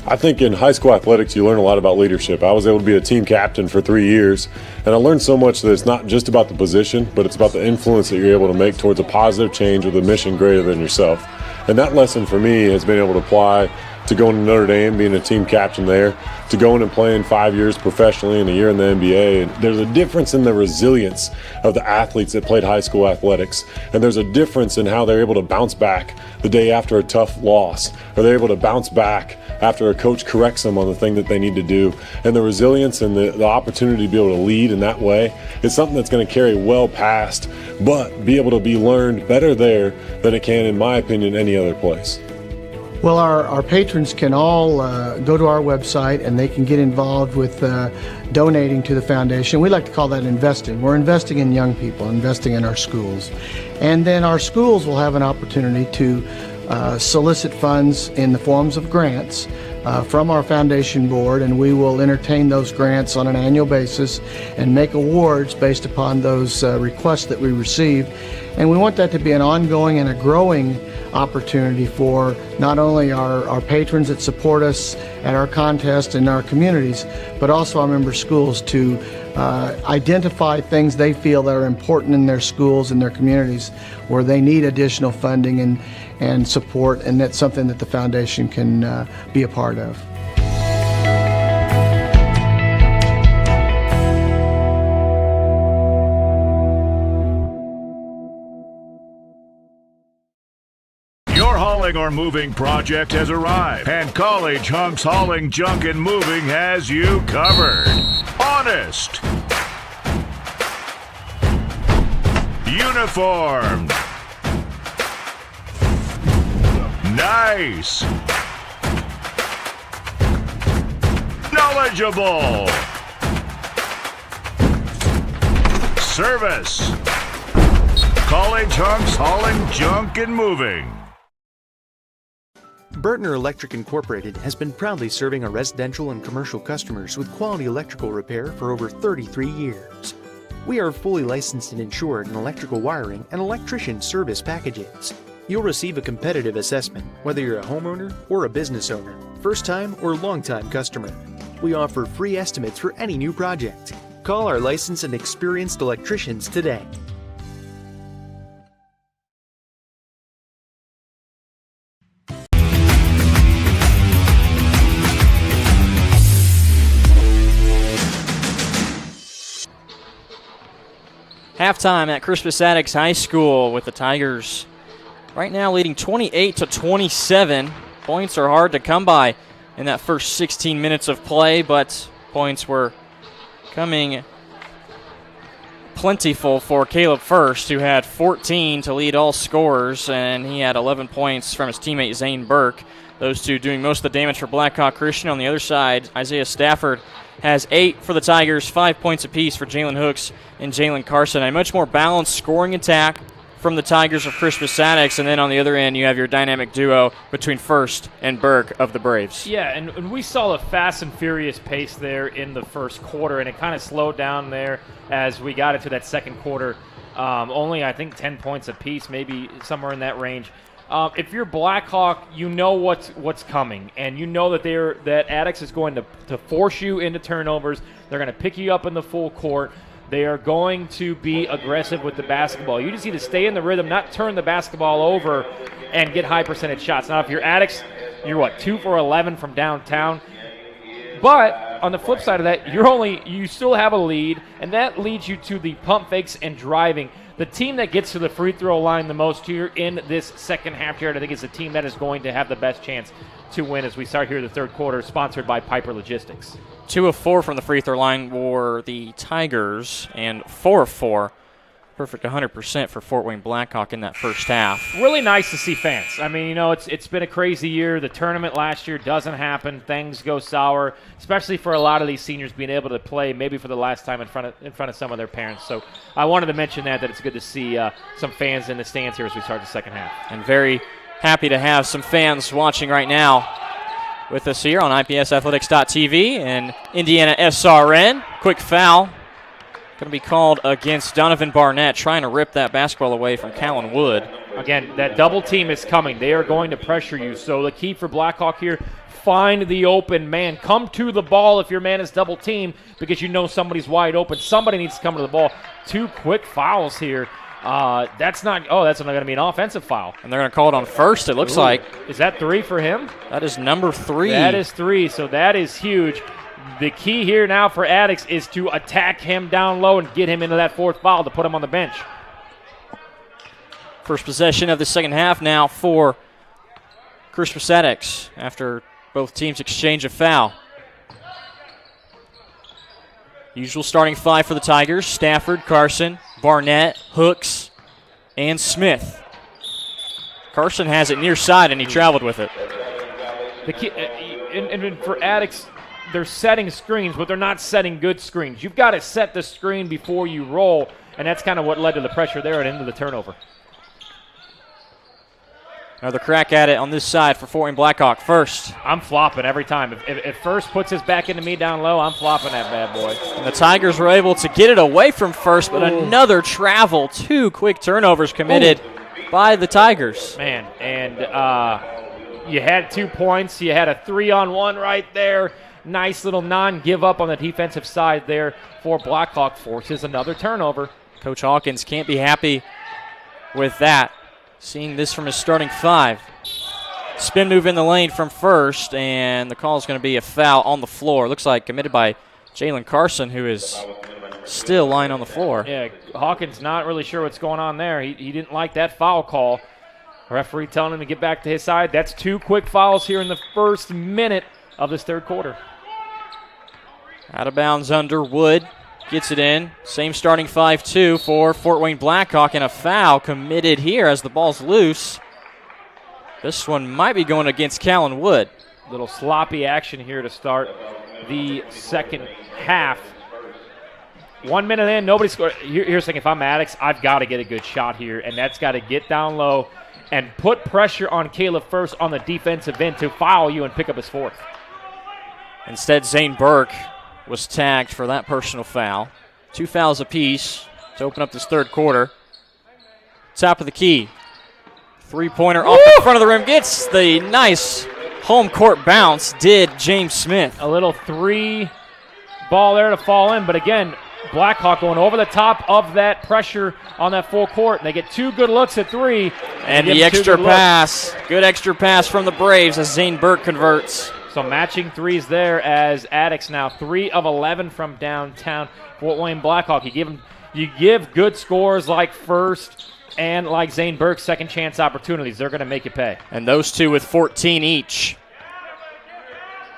I think in high school athletics, you learn a lot about leadership. I was able to be a team captain for 3 years, and I learned so much that it's not just about the position, but it's about the influence that you're able to make towards a positive change with a mission greater than yourself. And that lesson for me has been able to apply to going to Notre Dame, being a team captain there, to going and playing 5 years professionally and a year in the NBA. And there's a difference in the resilience of the athletes that played high school athletics. And there's a difference in how they're able to bounce back the day after a tough loss, or they're able to bounce back after a coach corrects them on the thing that they need to do. And the resilience and the opportunity to be able to lead in that way is something that's going to carry well past, but be able to be learned better there than it can, in my opinion, any other place. Well, our patrons can all go to our website and they can get involved with donating to the foundation. We like to call that investing. We're investing in young people, investing in our schools. And then our schools will have an opportunity to solicit funds in the forms of grants from our foundation board, and we will entertain those grants on an annual basis and make awards based upon those requests that we receive. And we want that to be an ongoing and a growing opportunity for not only our patrons that support us at our contest in our communities, but also our member schools to identify things they feel that are important in their schools and their communities where they need additional funding and support, and that's something that the foundation can be a part of. Or moving project has arrived, and College Hunks Hauling Junk and Moving has you covered. Honest, uniformed, nice, knowledgeable. Service. College Hunks hauling junk and moving. Burtner Electric Incorporated has been proudly serving our residential and commercial customers with quality electrical repair for over 33 years. We are fully licensed and insured in electrical wiring and electrician service packages. You'll receive a competitive assessment whether you're a homeowner or a business owner, first-time or long-time customer. We offer free estimates for any new project. Call our licensed and experienced electricians today. Halftime at Crispus Attucks High School with the Tigers right now leading 28-27. Points are hard to come by in that first 16 minutes of play, but points were coming plentiful for Caleb First, who had 14 to lead all scorers, and he had 11 points from his teammate Zane Burke. Those two doing most of the damage for Blackhawk Christian. On the other side, Isaiah Stafford has 8 for the Tigers, 5 points apiece for Jalen Hooks and Jalen Carson. A much more balanced scoring attack from the Tigers of Crispus Attucks, and then on the other end you have your dynamic duo between First and Burke of the Braves. Yeah, and we saw a fast and furious pace there in the first quarter, and it kind of slowed down there as we got into that second quarter. Only, I think, 10 points apiece, maybe somewhere in that range. If you're Blackhawk, you know what's coming, and you know that Attucks is going to force you into turnovers. They're going to pick you up in the full court. They are going to be aggressive with the basketball. You just need to stay in the rhythm, not turn the basketball over and get high percentage shots. Now, if you're Attucks, you're 2 for 11 from downtown. But on the flip side of that, you still have a lead, and that leads you to the pump fakes and driving. The team that gets to the free throw line the most here in this second half period, I think, is the team that is going to have the best chance to win as we start here the third quarter, sponsored by Piper Logistics. 2 of 4 from the free throw line were the Tigers, and 4 of 4. Perfect 100% for Fort Wayne Blackhawk in that first half. Really nice to see fans. I mean, it's been a crazy year. The tournament last year doesn't happen. Things go sour, especially for a lot of these seniors being able to play maybe for the last time in front of some of their parents. So I wanted to mention that it's good to see some fans in the stands here as we start the second half. And very happy to have some fans watching right now with us here on IPSathletics.tv and IndianaSRN. Quick foul going to be called against Donovan Barnett, trying to rip that basketball away from Callan Wood. Again, that double team is coming. They are going to pressure you. So the key for Blackhawk here, find the open man. Come to the ball if your man is double teamed because you know somebody's wide open. Somebody needs to come to the ball. 2 quick fouls here. That's not going to be an offensive foul. And they're going to call it on First, it looks like. Is that 3 for him? That is number 3. That is 3, so that is huge. The key here now for Attucks is to attack him down low and get him into that 4th foul to put him on the bench. First possession of the second half now for Crispus Attucks after both teams exchange a foul. Usual starting 5 for the Tigers: Stafford, Carson, Barnett, Hooks, and Smith. Carson has it near side, and he traveled with it. The key, and for Attucks, they're setting screens, but they're not setting good screens. You've got to set the screen before you roll, and that's kind of what led to the pressure there and into the turnover. Another crack at it on this side for Fort Wayne Blackhawk. First. I'm flopping every time. If First puts his back into me down low, I'm flopping that bad boy. And the Tigers were able to get it away from First, but another travel. 2 quick turnovers committed by the Tigers. Man, and you had 2 points. You had a 3-on-1 right there. Nice little non-give up on the defensive side there for Blackhawk. Forces another turnover. Coach Hawkins can't be happy with that. Seeing this from his starting 5. Spin move in the lane from First, and the call is going to be a foul on the floor. Looks like committed by Jalen Carson, who is still lying on the floor. Yeah, Hawkins not really sure what's going on there. He didn't like that foul call. Referee telling him to get back to his side. That's 2 quick fouls here in the first minute of this third quarter. Out of bounds under Wood. Gets it in. Same starting 5-2 for Fort Wayne Blackhawk, and a foul committed here as the ball's loose. This one might be going against Callan Wood. Little sloppy action here to start. the second half. 1 minute in, nobody scored. Here's the thing, if I'm Attucks, I've got to get a good shot here, and that's got to get down low and put pressure on Caleb First on the defensive end to foul you and pick up his fourth. Instead, Zane Burke was tagged for that personal foul. 2 fouls apiece to open up this third quarter. Top of the key. Three-pointer off the front of the rim. Gets the nice home court bounce. Did James Smith. A little three ball there to fall in, but again, Blackhawk going over the top of that pressure on that full court. And they get 2 good looks at three. And the extra pass. Good extra pass from the Braves as Zane Burke converts. So matching threes there as Attucks now 3 of 11 from downtown Fort Wayne Blackhawk. You give good scores like First and like Zane Burke second chance opportunities. They're going to make you pay. And those two with 14 each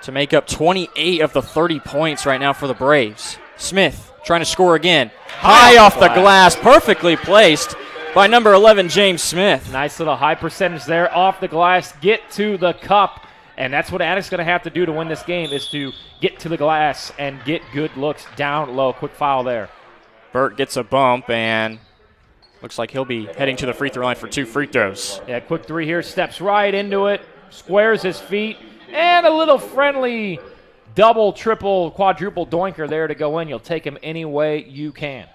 to make up 28 of the 30 points right now for the Braves. Smith trying to score again. High off the glass, perfectly placed by number 11, James Smith. Nice little high percentage there off the glass. Get to the cup. And that's what Attucks going to have to do to win this game, is to get to the glass and get good looks down low. Quick foul there. Burt gets a bump and looks like he'll be heading to the free throw line for 2 free throws. Yeah, quick three here. Steps right into it. Squares his feet. And a little friendly double, triple, quadruple doinker there to go in. You'll take him any way you can.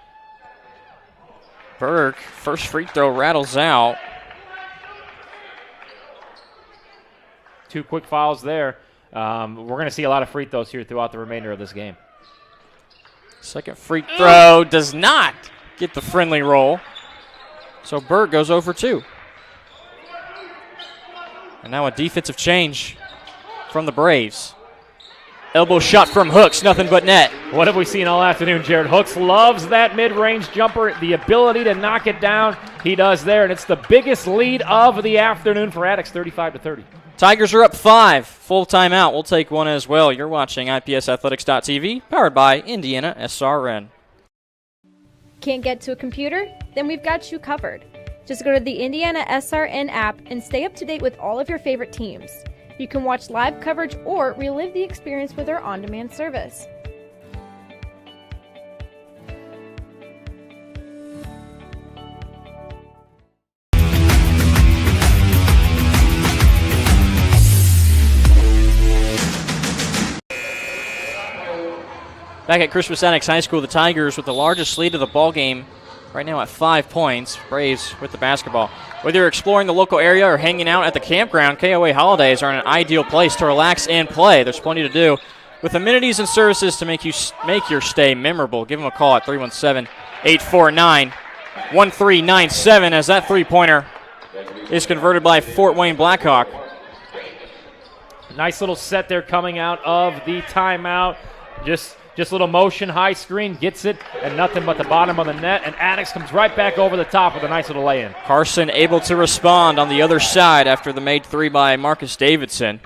Burke, first free throw rattles out. 2 quick fouls there. We're going to see a lot of free throws here throughout the remainder of this game. Second free throw does not get the friendly roll. So Burke goes over 2. And now a defensive change from the Braves. Elbow shot from Hooks, nothing but net. What have we seen all afternoon, Jared? Hooks loves that mid-range jumper, the ability to knock it down. He does there, and it's the biggest lead of the afternoon for Attucks, 35-30. Tigers are up 5. Full timeout. We'll take one as well. You're watching IPSathletics.tv, powered by IndianaSRN. Can't get to a computer? Then we've got you covered. Just go to the IndianaSRN app and stay up to date with all of your favorite teams. You can watch live coverage or relive the experience with our on-demand service. Back at Crispus Attucks High School, the Tigers with the largest lead of the ball game right now at 5 points. Braves with the basketball. Whether you're exploring the local area or hanging out at the campground, KOA Holidays are an ideal place to relax and play. There's plenty to do with amenities and services to make your stay memorable. Give them a call at 317-849-1397 as that three-pointer is converted by Fort Wayne Blackhawk. Nice little set there coming out of the timeout. Just a little motion, high screen, gets it, and nothing but the bottom of the net. And Attucks comes right back over the top with a nice little lay-in. Carson able to respond on the other side after the made three by Marcus Davidson.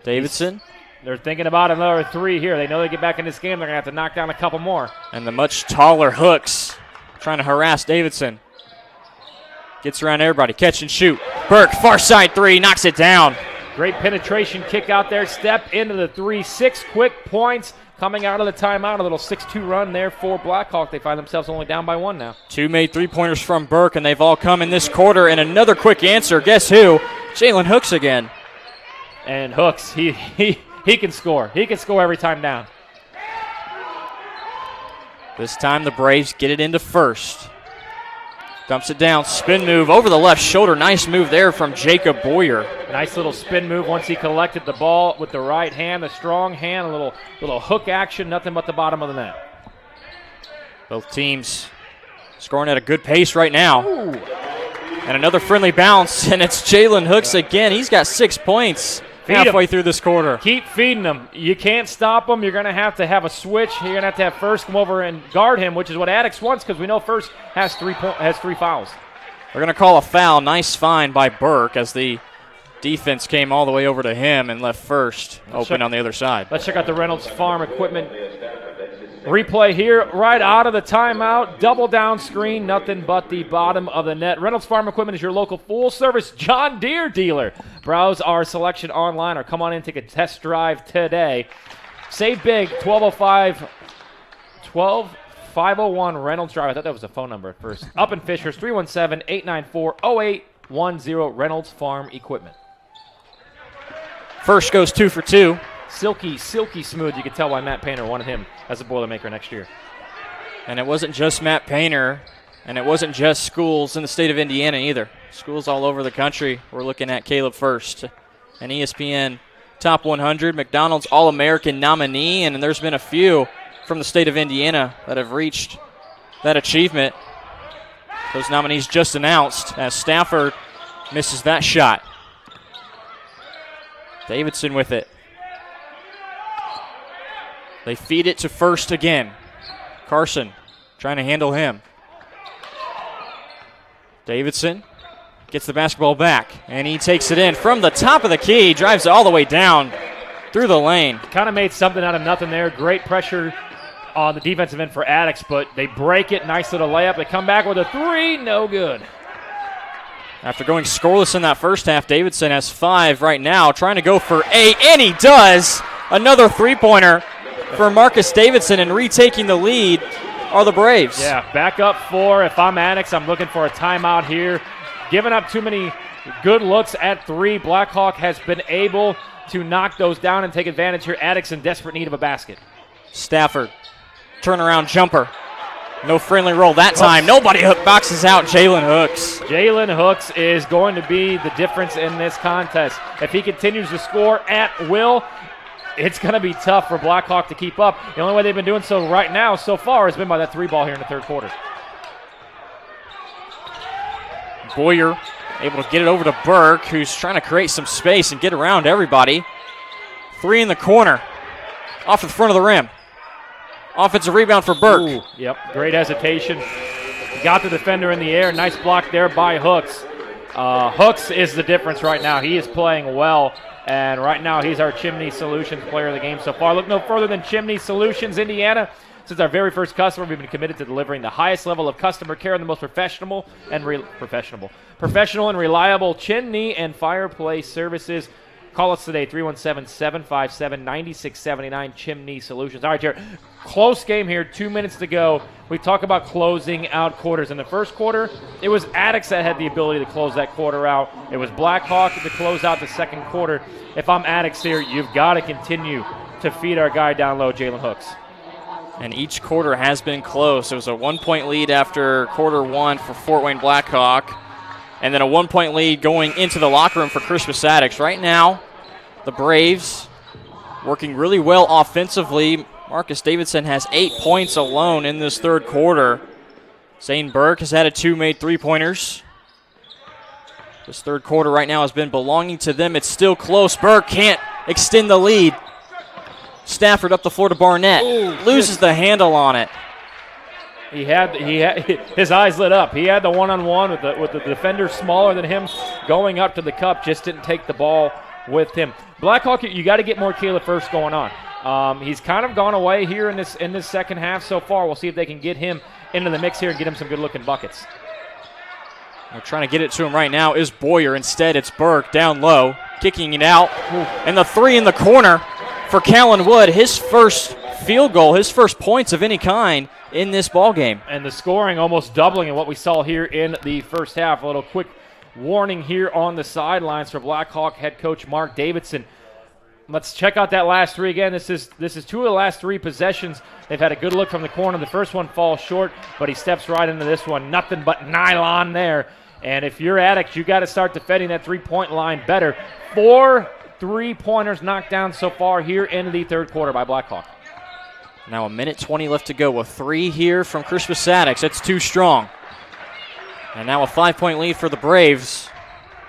Davidson. They're thinking about another 3 here. They know they get back in this game, they're going to have to knock down a couple more. And the much taller Hooks trying to harass Davidson. Gets around everybody, catch and shoot. Burke, far side 3, knocks it down. Great penetration kick out there. Step into the 3. 6 quick points coming out of the timeout. A little 6-2 run there for Blackhawk. They find themselves only down by 1 now. 2 made three-pointers from Burke, and they've all come in this quarter. And another quick answer. Guess who? Jalen Hooks again. And Hooks, he can score. He can score every time down. This time the Braves get it into first. Dumps it down, spin move over the left shoulder. Nice move there from Jacob Boyer. Nice little spin move once he collected the ball with the right hand, a strong hand, a little hook action, nothing but the bottom of the net. Both teams scoring at a good pace right now. Ooh. And another friendly bounce, and it's Jalen Hooks again. He's got 6 points halfway through this quarter. Keep feeding him. You can't stop him. You're going to have a switch. You're going to have First come over and guard him, which is what Attucks wants, because we know First has 3 fouls. We're going to call a foul. Nice find by Burke as the defense came all the way over to him and left First open on the other side. Let's check out the Reynolds Farm Equipment Replay here right out of the timeout. Double down screen, nothing but the bottom of the net. Reynolds Farm Equipment is your local full-service John Deere dealer. Browse our selection online or come on in and take a test drive today. Save big, 12501 Reynolds Drive. I thought that was a phone number at first. Up in Fishers, 317-894-0810 Reynolds Farm Equipment. First goes 2 for 2. Silky smooth. You can tell why Matt Painter wanted him as a Boilermaker next year. And it wasn't just Matt Painter, and it wasn't just schools in the state of Indiana either. Schools all over the country were looking at Caleb First. An ESPN Top 100, McDonald's All-American nominee, and there's been a few from the state of Indiana that have reached that achievement. Those nominees just announced as Stafford misses that shot. Davidson with it. They feed it to First again. Carson trying to handle him. Davidson gets the basketball back, and he takes it in from the top of the key, drives it all the way down through the lane. Kind of made something out of nothing there. Great pressure on the defensive end for Attucks, but they break it. Nice little layup. They come back with a three. No good. After going scoreless in that first half, Davidson has 5 right now, trying to go for 8, and he does. Another three-pointer for Marcus Davidson, and retaking the lead are the Braves. Yeah, back up 4. If I'm Attucks, I'm looking for a timeout here. Giving up too many good looks at 3. Blackhawk has been able to knock those down and take advantage here. Attucks in desperate need of a basket. Stafford, turnaround jumper. No friendly roll that time. Nobody boxes out Jalen Hooks. Jalen Hooks is going to be the difference in this contest. If he continues to score at will, it's going to be tough for Blackhawk to keep up. The only way they've been doing so right now so far has been by that 3-ball here in the third quarter. Boyer able to get it over to Burke, who's trying to create some space and get around everybody. 3 in the corner, off the front of the rim. Offensive rebound for Burke. Ooh, yep, great hesitation. Got the defender in the air. Nice block there by Hooks. Hooks is the difference right now. He is playing well, and right now he's our Chimney Solutions player of the game so far. Look no further than Chimney Solutions, Indiana. Since our very first customer, we've been committed to delivering the highest level of customer care and the most professional and reliable chimney and fireplace services. Call us today, 317-757-9679, Chimney Solutions. All right, Jared, close game here, 2 minutes to go. We talk about closing out quarters. In the first quarter, it was Attucks that had the ability to close that quarter out. It was Blackhawk to close out the second quarter. If I'm Attucks here, you've got to continue to feed our guy down low, Jalen Hooks. And each quarter has been close. It was a 1-point lead after quarter 1 for Fort Wayne Blackhawk, and then a 1-point lead going into the locker room for Crispus Attucks. Right now, the Braves working really well offensively. Marcus Davidson has 8 points alone in this third quarter. Zane Burke has had 2 made three-pointers. This third quarter right now has been belonging to them. It's still close. Burke can't extend the lead. Stafford up the floor to Barnett. Ooh, loses the handle on it. He had his eyes lit up. He had the one-on-one with the defender smaller than him going up to the cup. Just didn't take the ball with him. Blackhawk, you got to get more Caleb First going on. He's kind of gone away here in this second half so far. We'll see if they can get him into the mix here and get him some good-looking buckets. They're trying to get it to him right now is Boyer. Instead, it's Burke down low, kicking it out. Ooh. And the 3 in the corner for Callan Wood. His first field goal, his first points of any kind in this ball game. And the scoring almost doubling in what we saw here in the first half. A little quick warning here on the sidelines for Blackhawk head coach Mark Davidson. Let's check out that last 3 again. This is 2 of the last 3 possessions. They've had a good look from the corner. The first one falls short, but he steps right into this one. Nothing but nylon there. And if you're Attucks, you got to start defending that 3-point line better. 4 3-pointers knocked down so far here in the third quarter by Blackhawk. Now 1:20 left to go. A 3 here from Crispus Attucks. That's too strong. And now a 5-point lead for the Braves.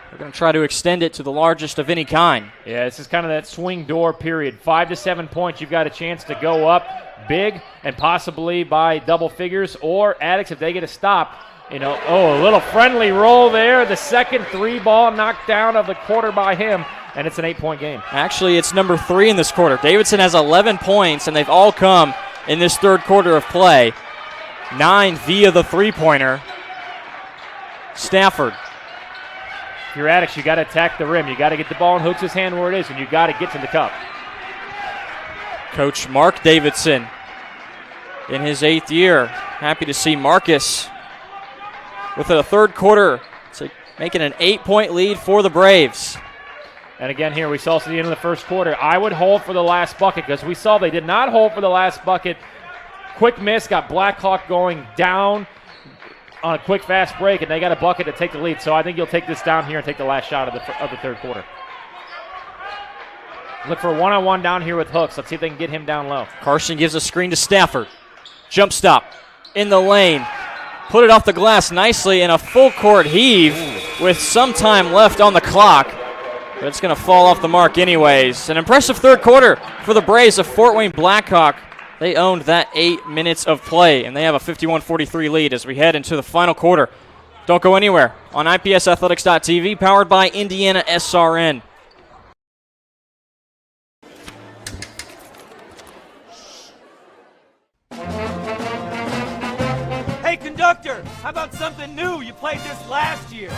They're going to try to extend it to the largest of any kind. Yeah, this is kind of that swing door period. 5 to 7 points, you've got a chance to go up big and possibly by double figures. Or Attucks, if they get a stop, a little friendly roll there. The second 3-ball knocked down of the quarter by him, and it's an 8-point game. Actually, it's number 3 in this quarter. Davidson has 11 points, and they've all come in this third quarter of play. 9 via the three-pointer. Stafford. If you're Attucks, you got to attack the rim. You got to get the ball in Hooks' hand where it is, and you got to get to the cup. Coach Mark Davidson in his 8th year. Happy to see Marcus with a third quarter, making an 8-point lead for the Braves. And again here, we saw at the end of the first quarter, I would hold for the last bucket because we saw they did not hold for the last bucket. Quick miss, got Blackhawk going down on a quick, fast break, and they got a bucket to take the lead. So I think you'll take this down here and take the last shot of the third quarter. Look for a one-on-one down here with Hooks. Let's see if they can get him down low. Carson gives a screen to Stafford. Jump stop in the lane. Put it off the glass nicely in a full court heave with some time left on the clock. But it's going to fall off the mark anyways. An impressive third quarter for the Braves of Fort Wayne Blackhawk. They owned that 8 minutes of play, and they have a 51-43 lead as we head into the final quarter. Don't go anywhere on IPSathletics.tv, powered by IndianaSRN. Hey, conductor, how about something new? You played this last year.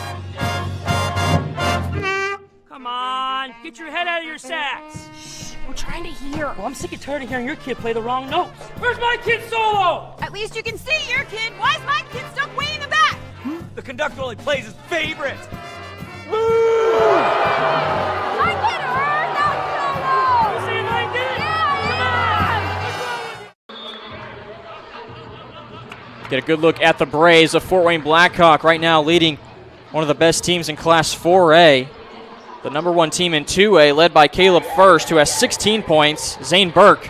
Come on, get your head out of your sacks. Shh, we're trying to hear. Well, I'm sick and tired of hearing your kid play the wrong notes. Where's my kid solo? At least you can see your kid. Why is my kid stuck way in the back? The conductor only plays his favorite. I get her, not solo. You see if I get it? Yeah. Get a good look at the Braves of Fort Wayne Blackhawk right now leading one of the best teams in Class 4A. The number 1 team in 2A, led by Caleb First, who has 16 points. Zane Burke,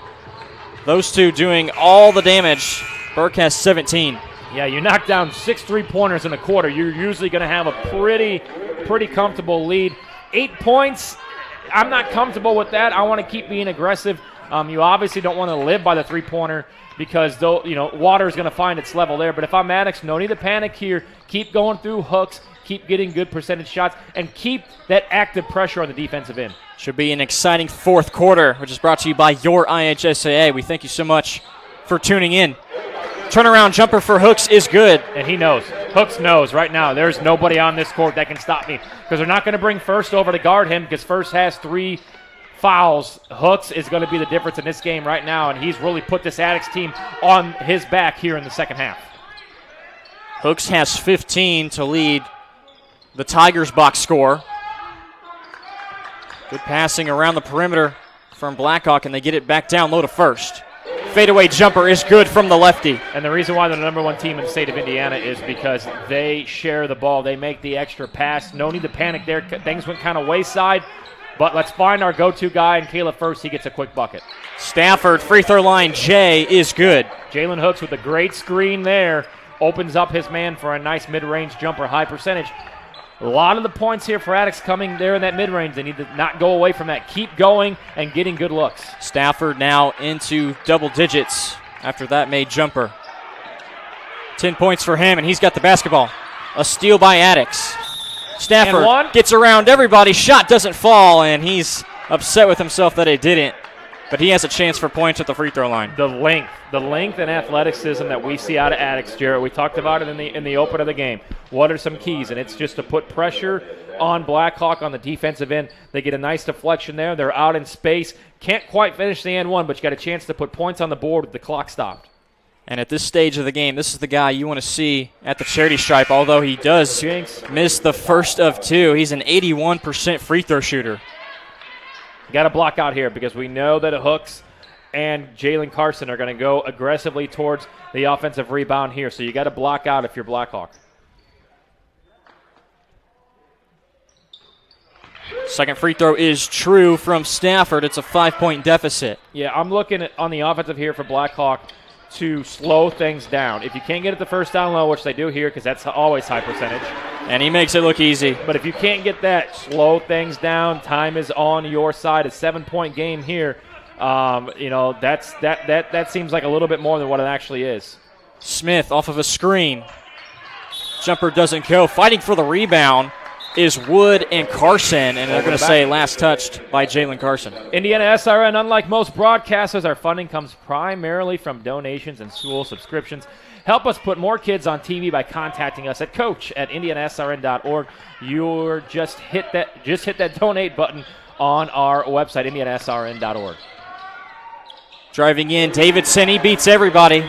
those two doing all the damage. Burke has 17. Yeah, you knock down 6 3-pointers in a quarter. You're usually going to have a pretty comfortable lead. 8 points, I'm not comfortable with that. I want to keep being aggressive. You obviously don't want to live by the 3-pointer because water is going to find its level there. But if I'm Attucks, no need to panic here. Keep going through Hooks. Keep getting good percentage shots, and keep that active pressure on the defensive end. Should be an exciting fourth quarter, which is brought to you by your IHSAA. We thank you so much for tuning in. Turnaround jumper for Hooks is good. And he knows. Hooks knows right now there's nobody on this court that can stop me because they're not going to bring First over to guard him because First has 3 fouls. Hooks is going to be the difference in this game right now, and he's really put this Attucks team on his back here in the second half. Hooks has 15 to lead the Tigers box score. Good passing around the perimeter from Blackhawk, and they get it back down low to First. Fadeaway jumper is good from the lefty. And the reason why they're the number 1 team in the state of Indiana is because they share the ball. They make the extra pass. No need to panic there. Things went kind of wayside, but let's find our go-to guy, and Caleb First, he gets a quick bucket. Stafford, free throw line, J is good. Jalen Hooks with a great screen there. Opens up his man for a nice mid-range jumper, high percentage. A lot of the points here for Attucks coming there in that mid-range. They need to not go away from that. Keep going and getting good looks. Stafford now into double digits after that made jumper. 10 points for him, and he's got the basketball. A steal by Attucks. Stafford gets around everybody. Shot doesn't fall, and he's upset with himself that it didn't. But he has a chance for points at the free throw line. The length and athleticism that we see out of Attucks, Jarrett. We talked about it in the open of the game. What are some keys? And it's just to put pressure on Blackhawk on the defensive end. They get a nice deflection there. They're out in space. Can't quite finish the and one, but you got a chance to put points on the board with the clock stopped. And at this stage of the game, this is the guy you want to see at the charity stripe, although he does miss the first of 2. He's an 81% free throw shooter. Got to block out here because we know that Hooks and Jalen Carson are going to go aggressively towards the offensive rebound here. So you got to block out if you're Blackhawk. Second free throw is true from Stafford. It's a 5-point deficit. Yeah, I'm looking at on the offensive here for Blackhawk to slow things down. If you can't get it the first down low, which they do here because that's always high percentage. And he makes it look easy. But if you can't get that, slow things down. Time is on your side. A 7-point game here. That seems like a little bit more than what it actually is. Smith off of a screen. Jumper doesn't go. Fighting for the rebound. is Wood and Carson, and they're going to say last touched by Jalen Carson. IndianaSRN, unlike most broadcasters, our funding comes primarily from donations and school subscriptions. Help us put more kids on TV by contacting us at coach@IndianaSRN.org. You're just hit that donate button on our website, IndianaSRN.org. Driving in, Davidson, he beats everybody.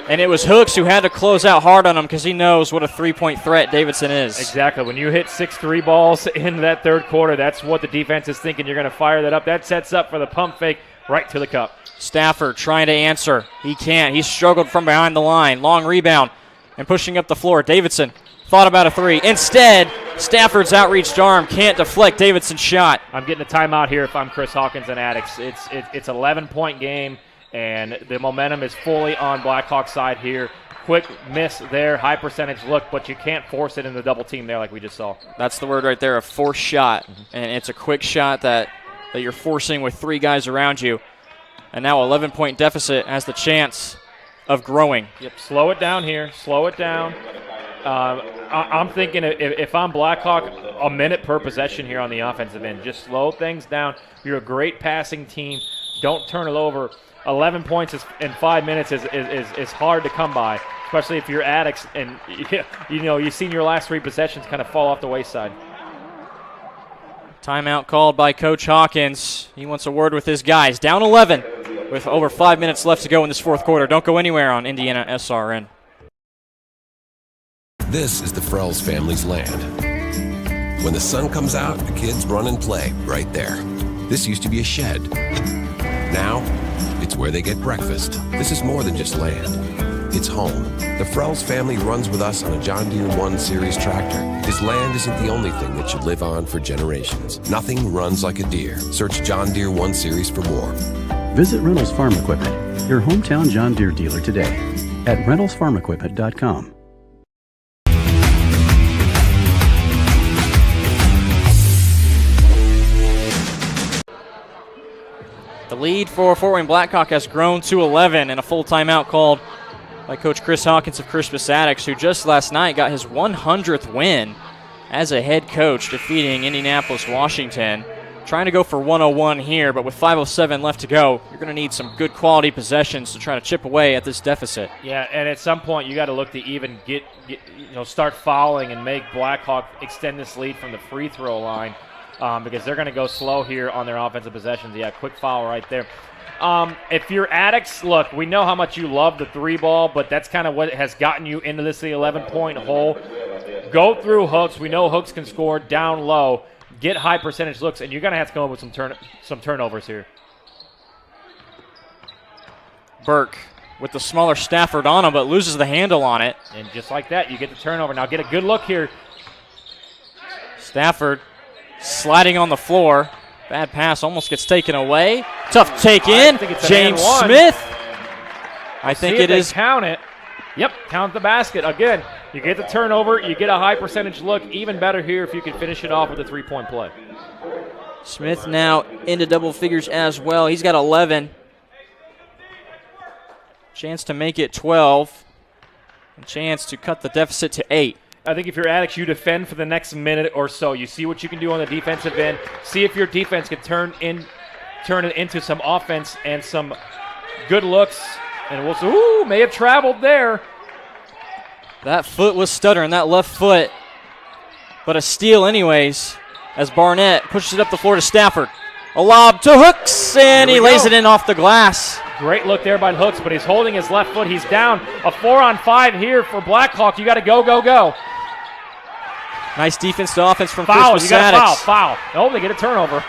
And it was Hooks who had to close out hard on him because he knows what a three-point threat Davidson is. Exactly. When you hit 6 3 balls in that third quarter, that's what the defense is thinking. You're going to fire that up. That sets up for the pump fake right to the cup. Stafford trying to answer. He can't. He struggled from behind the line. Long rebound and pushing up the floor. Davidson thought about a three. Instead, Stafford's outreached arm can't deflect Davidson's shot. I'm getting a timeout here if I'm Chris Hawkins and Attucks. It's 11-point game. And the momentum is fully on Blackhawk's side here. Quick miss there, high percentage look, but you can't force it in the double team there like we just saw. That's the word right there, a forced shot. And it's a quick shot that you're forcing with 3 guys around you. And now 11-point deficit has the chance of growing. Yep, slow it down here, slow it down. I'm thinking if I'm Blackhawk, a minute per possession here on the offensive end. Just slow things down. You're a great passing team. Don't turn it over. 11 points in 5 minutes is hard to come by, especially if you're Attucks and you've seen your last 3 possessions kind of fall off the wayside. Timeout called by Coach Hawkins. He wants a word with his guys. Down 11 with over 5 minutes left to go in this fourth quarter. Don't go anywhere on IndianaSRN. This is the Frells family's land. When the sun comes out, the kids run and play right there. This used to be a shed. Now, it's where they get breakfast. This is more than just land. It's home. The Frells family runs with us on a John Deere 1 Series tractor. This land isn't the only thing that should live on for generations. Nothing runs like a Deere. Search John Deere 1 Series for more. Visit Reynolds Farm Equipment, your hometown John Deere dealer today at reynoldsfarmequipment.com. The lead for Fort Wayne Blackhawk has grown to 11, and a full timeout called by Coach Chris Hawkins of Crispus Attucks, who just last night got his 100th win as a head coach, defeating Indianapolis, Washington. Trying to go for 101 here, but with 5:07 left to go, you're going to need some good quality possessions to try to chip away at this deficit. Yeah, and at some point you got to look to even start fouling and make Blackhawk extend this lead from the free throw line. Because they're going to go slow here on their offensive possessions. Yeah, quick foul right there. If you're Attucks, look, we know how much you love the 3-ball, but that's kind of what has gotten you into this 11-point hole. Go through Hooks. We know Hooks can score down low, get high percentage looks, and you're going to have to come up with some turnovers here. Burke with the smaller Stafford on him, but loses the handle on it. And just like that, you get the turnover. Now get a good look here. Stafford sliding on the floor. Bad pass almost gets taken away. Tough take in. James Smith. I think it is. Count it. Yep, count the basket. Again, you get the turnover. You get a high percentage look. Even better here if you can finish it off with a 3-point play. Smith now into double figures as well. He's got 11. Chance to make it 12. A chance to cut the deficit to 8. I think if you're Attucks, you defend for the next minute or so. You see what you can do on the defensive end. See if your defense can turn it into some offense and some good looks. And we'll see. May have traveled there. That foot was stuttering, that left foot. But a steal anyways, as Barnett pushes it up the floor to Stafford. A lob to Hooks, and he lays it in off the glass. Great look there by Hooks, but he's holding his left foot. He's down. A 4-on-5 here for Blackhawk. You got to go. Nice defense to offense from Crispus. Crispus You got Attucks. foul. Oh, they get a turnover.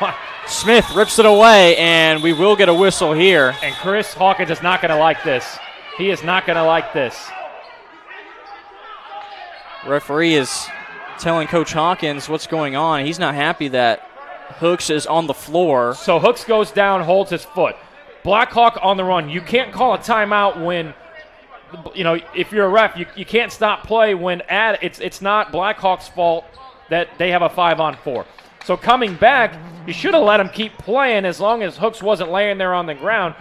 Smith rips it away, and we will get a whistle here. And Chris Hawkins is not going to like this. He is not going to like this. Referee is telling Coach Hawkins what's going on. He's not happy that Hooks is on the floor. So Hooks goes down, holds his foot. Blackhawk on the run. You can't call a timeout when, if you're a ref, you can't stop play when it's not Blackhawk's fault that they have a 5-on-4. So coming back, you should have let him keep playing as long as Hooks wasn't laying there on the ground.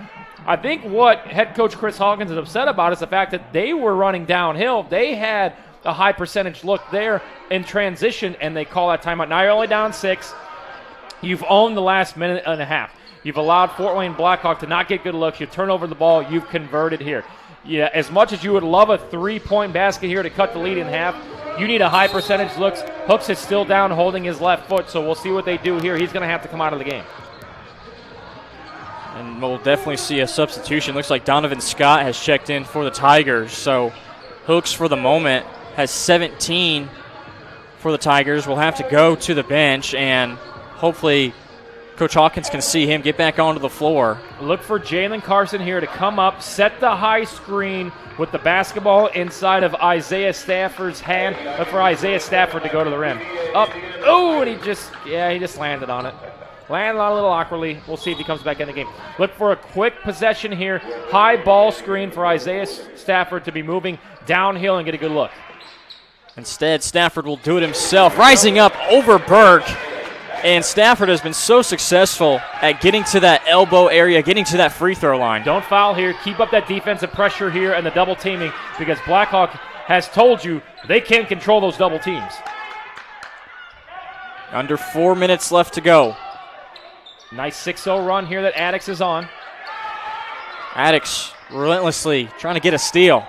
I think what head coach Chris Hawkins is upset about is the fact that they were running downhill. They had a high percentage look there in transition, and they call that timeout. Now you're only down 6. You've owned the last minute and a half. You've allowed Fort Wayne Blackhawk to not get good looks. You turn over the ball. You've converted here. Yeah, as much as you would love a 3-point basket here to cut the lead in half, you need a high percentage looks. Hooks is still down holding his left foot, so we'll see what they do here. He's going to have to come out of the game. And we'll definitely see a substitution. Looks like Donovan Scott has checked in for the Tigers. So Hooks, for the moment, has 17 for the Tigers. Will have to go to the bench, and hopefully Coach Hawkins can see him get back onto the floor. Look for Jalen Carson here to come up, set the high screen with the basketball inside of Isaiah Stafford's hand. Look for Isaiah Stafford to go to the rim. Up. Oh, and he just landed on it. Landed on it a little awkwardly. We'll see if he comes back in the game. Look for a quick possession here. High ball screen for Isaiah Stafford to be moving downhill and get a good look. Instead, Stafford will do it himself, rising up over Burke. And Stafford has been so successful at getting to that elbow area, getting to that free throw line. Don't foul here. Keep up that defensive pressure here and the double teaming, because Blackhawk has told you they can't control those double teams. Under 4 minutes left to go. Nice 6-0 run here that Attucks is on. Attucks relentlessly trying to get a steal.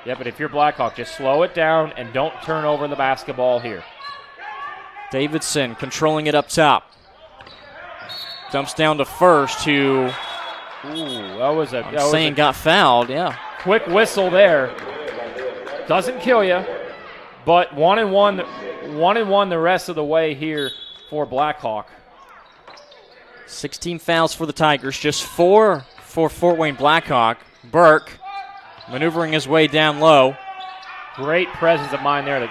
Yeah, but if you're Blackhawk, just slow it down and don't turn over the basketball here. Davidson controlling it up top. Dumps down to first, who got fouled, yeah. Quick whistle there. Doesn't kill you, but 1-1 the rest of the way here for Blackhawk. 16 fouls for the Tigers, just 4 for Fort Wayne Blackhawk. Burke maneuvering his way down low. Great presence of mind there to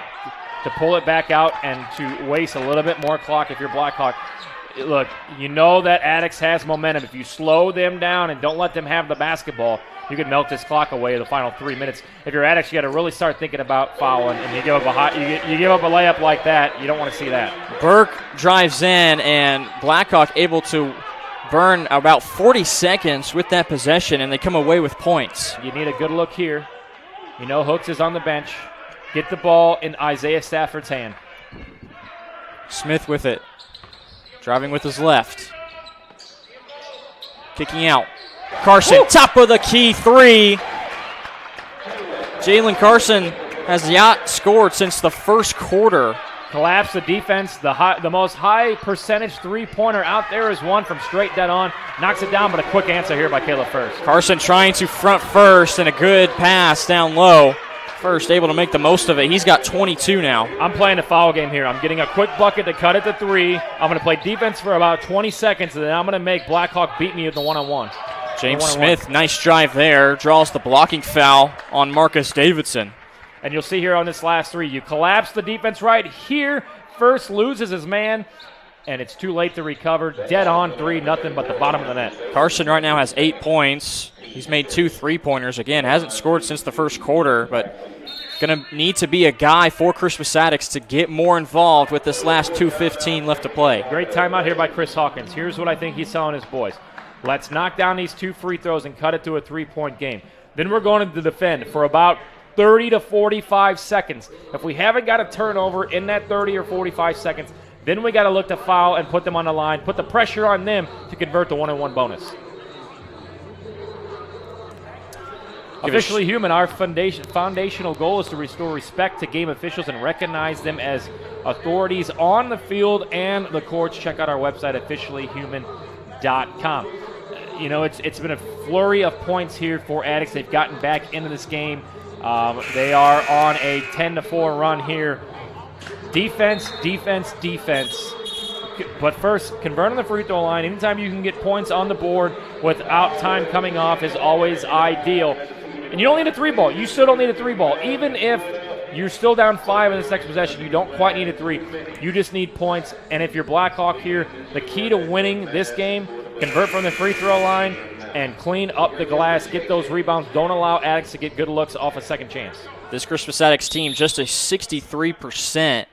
pull it back out and to waste a little bit more clock if you're Blackhawk. Look, you know that Attucks has momentum. If you slow them down and don't let them have the basketball, you can melt this clock away in the final 3 minutes. If you're Attucks, you got to really start thinking about fouling, and you give up you give up a layup like that, you don't want to see that. Burke drives in, and Blackhawk able to burn about 40 seconds with that possession, and they come away with points. You need a good look here. You know Hooks is on the bench. Get the ball in Isaiah Stafford's hand. Smith with it. Driving with his left. Kicking out. Carson, top of the key 3. Jalen Carson has not scored since the first quarter. Collapse the defense. The most high percentage three-pointer out there is one from straight dead on. Knocks it down, but a quick answer here by Caleb First. Carson trying to front first, and a good pass down low. First able to make the most of it. He's got 22 now. I'm playing a foul game here. I'm getting a quick bucket to cut it to 3. I'm going to play defense for about 20 seconds, and then I'm going to make Blackhawk beat me with the one-on-one. James Smith, nice drive there. Draws the blocking foul on Marcus Davidson. And you'll see here on this last 3, you collapse the defense right here. First loses his man, and it's too late to recover. Dead on 3, nothing but the bottom of the net. Carson right now has 8 points. He's made 2 3-pointers. Again, hasn't scored since the first quarter, but going to need to be a guy for Crispus Attucks to get more involved with this last 2:15 left to play. Great timeout here by Chris Hawkins. Here's what I think he's telling his boys. Let's knock down these 2 free throws and cut it to a 3-point game. Then we're going to defend for about 30 to 45 seconds. If we haven't got a turnover in that 30 or 45 seconds, then we got to look to foul and put them on the line, put the pressure on them to convert the 1-on-1 bonus. Officially Human, our foundational goal is to restore respect to game officials and recognize them as authorities on the field and the courts. Check out our website, officiallyhuman.com. You know, it's been a flurry of points here for Attucks. They've gotten back into this game. They are on a 10-4 run here. Defense. But first, converting the free throw line. Anytime you can get points on the board without time coming off is always ideal. And you don't need a 3-ball. You still don't need a 3-ball. Even if you're still down 5 in this next possession, you don't quite need a 3. You just need points. And if you're Blackhawk here, the key to winning this game, convert from the free throw line and clean up the glass, get those rebounds. Don't allow Attucks to get good looks off a second chance. This Crispus Attucks team, just a 63%.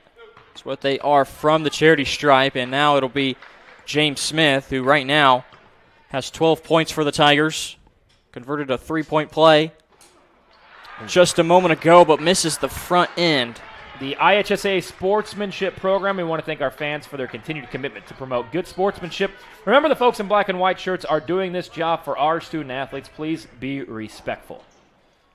That's what they are from the charity stripe. And now it'll be James Smith, who right now has 12 points for the Tigers. Converted a 3-point play. just a moment ago, but misses the front end. The IHSAA Sportsmanship Program, we want to thank our fans for their continued commitment to promote good sportsmanship. Remember, the folks in black and white shirts are doing this job for our student athletes. Please be respectful.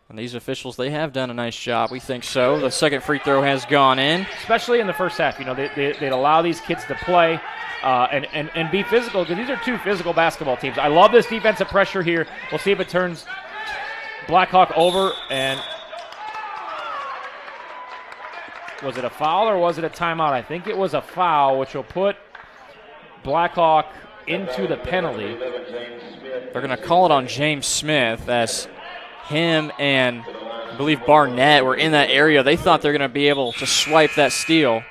And these officials, they have done a nice job. We think so. The second free throw has gone in. Especially in the first half. You know, they'd allow these kids to play and be physical, because these are two physical basketball teams. I love this defensive pressure here. We'll see if it turns Blackhawk over. And was it a foul or was it a timeout? I think it was a foul, which will put Blackhawk into the penalty. They're going to call it on James Smith, as him and I believe Barnett were in that area. They thought they're going to be able to swipe that steal.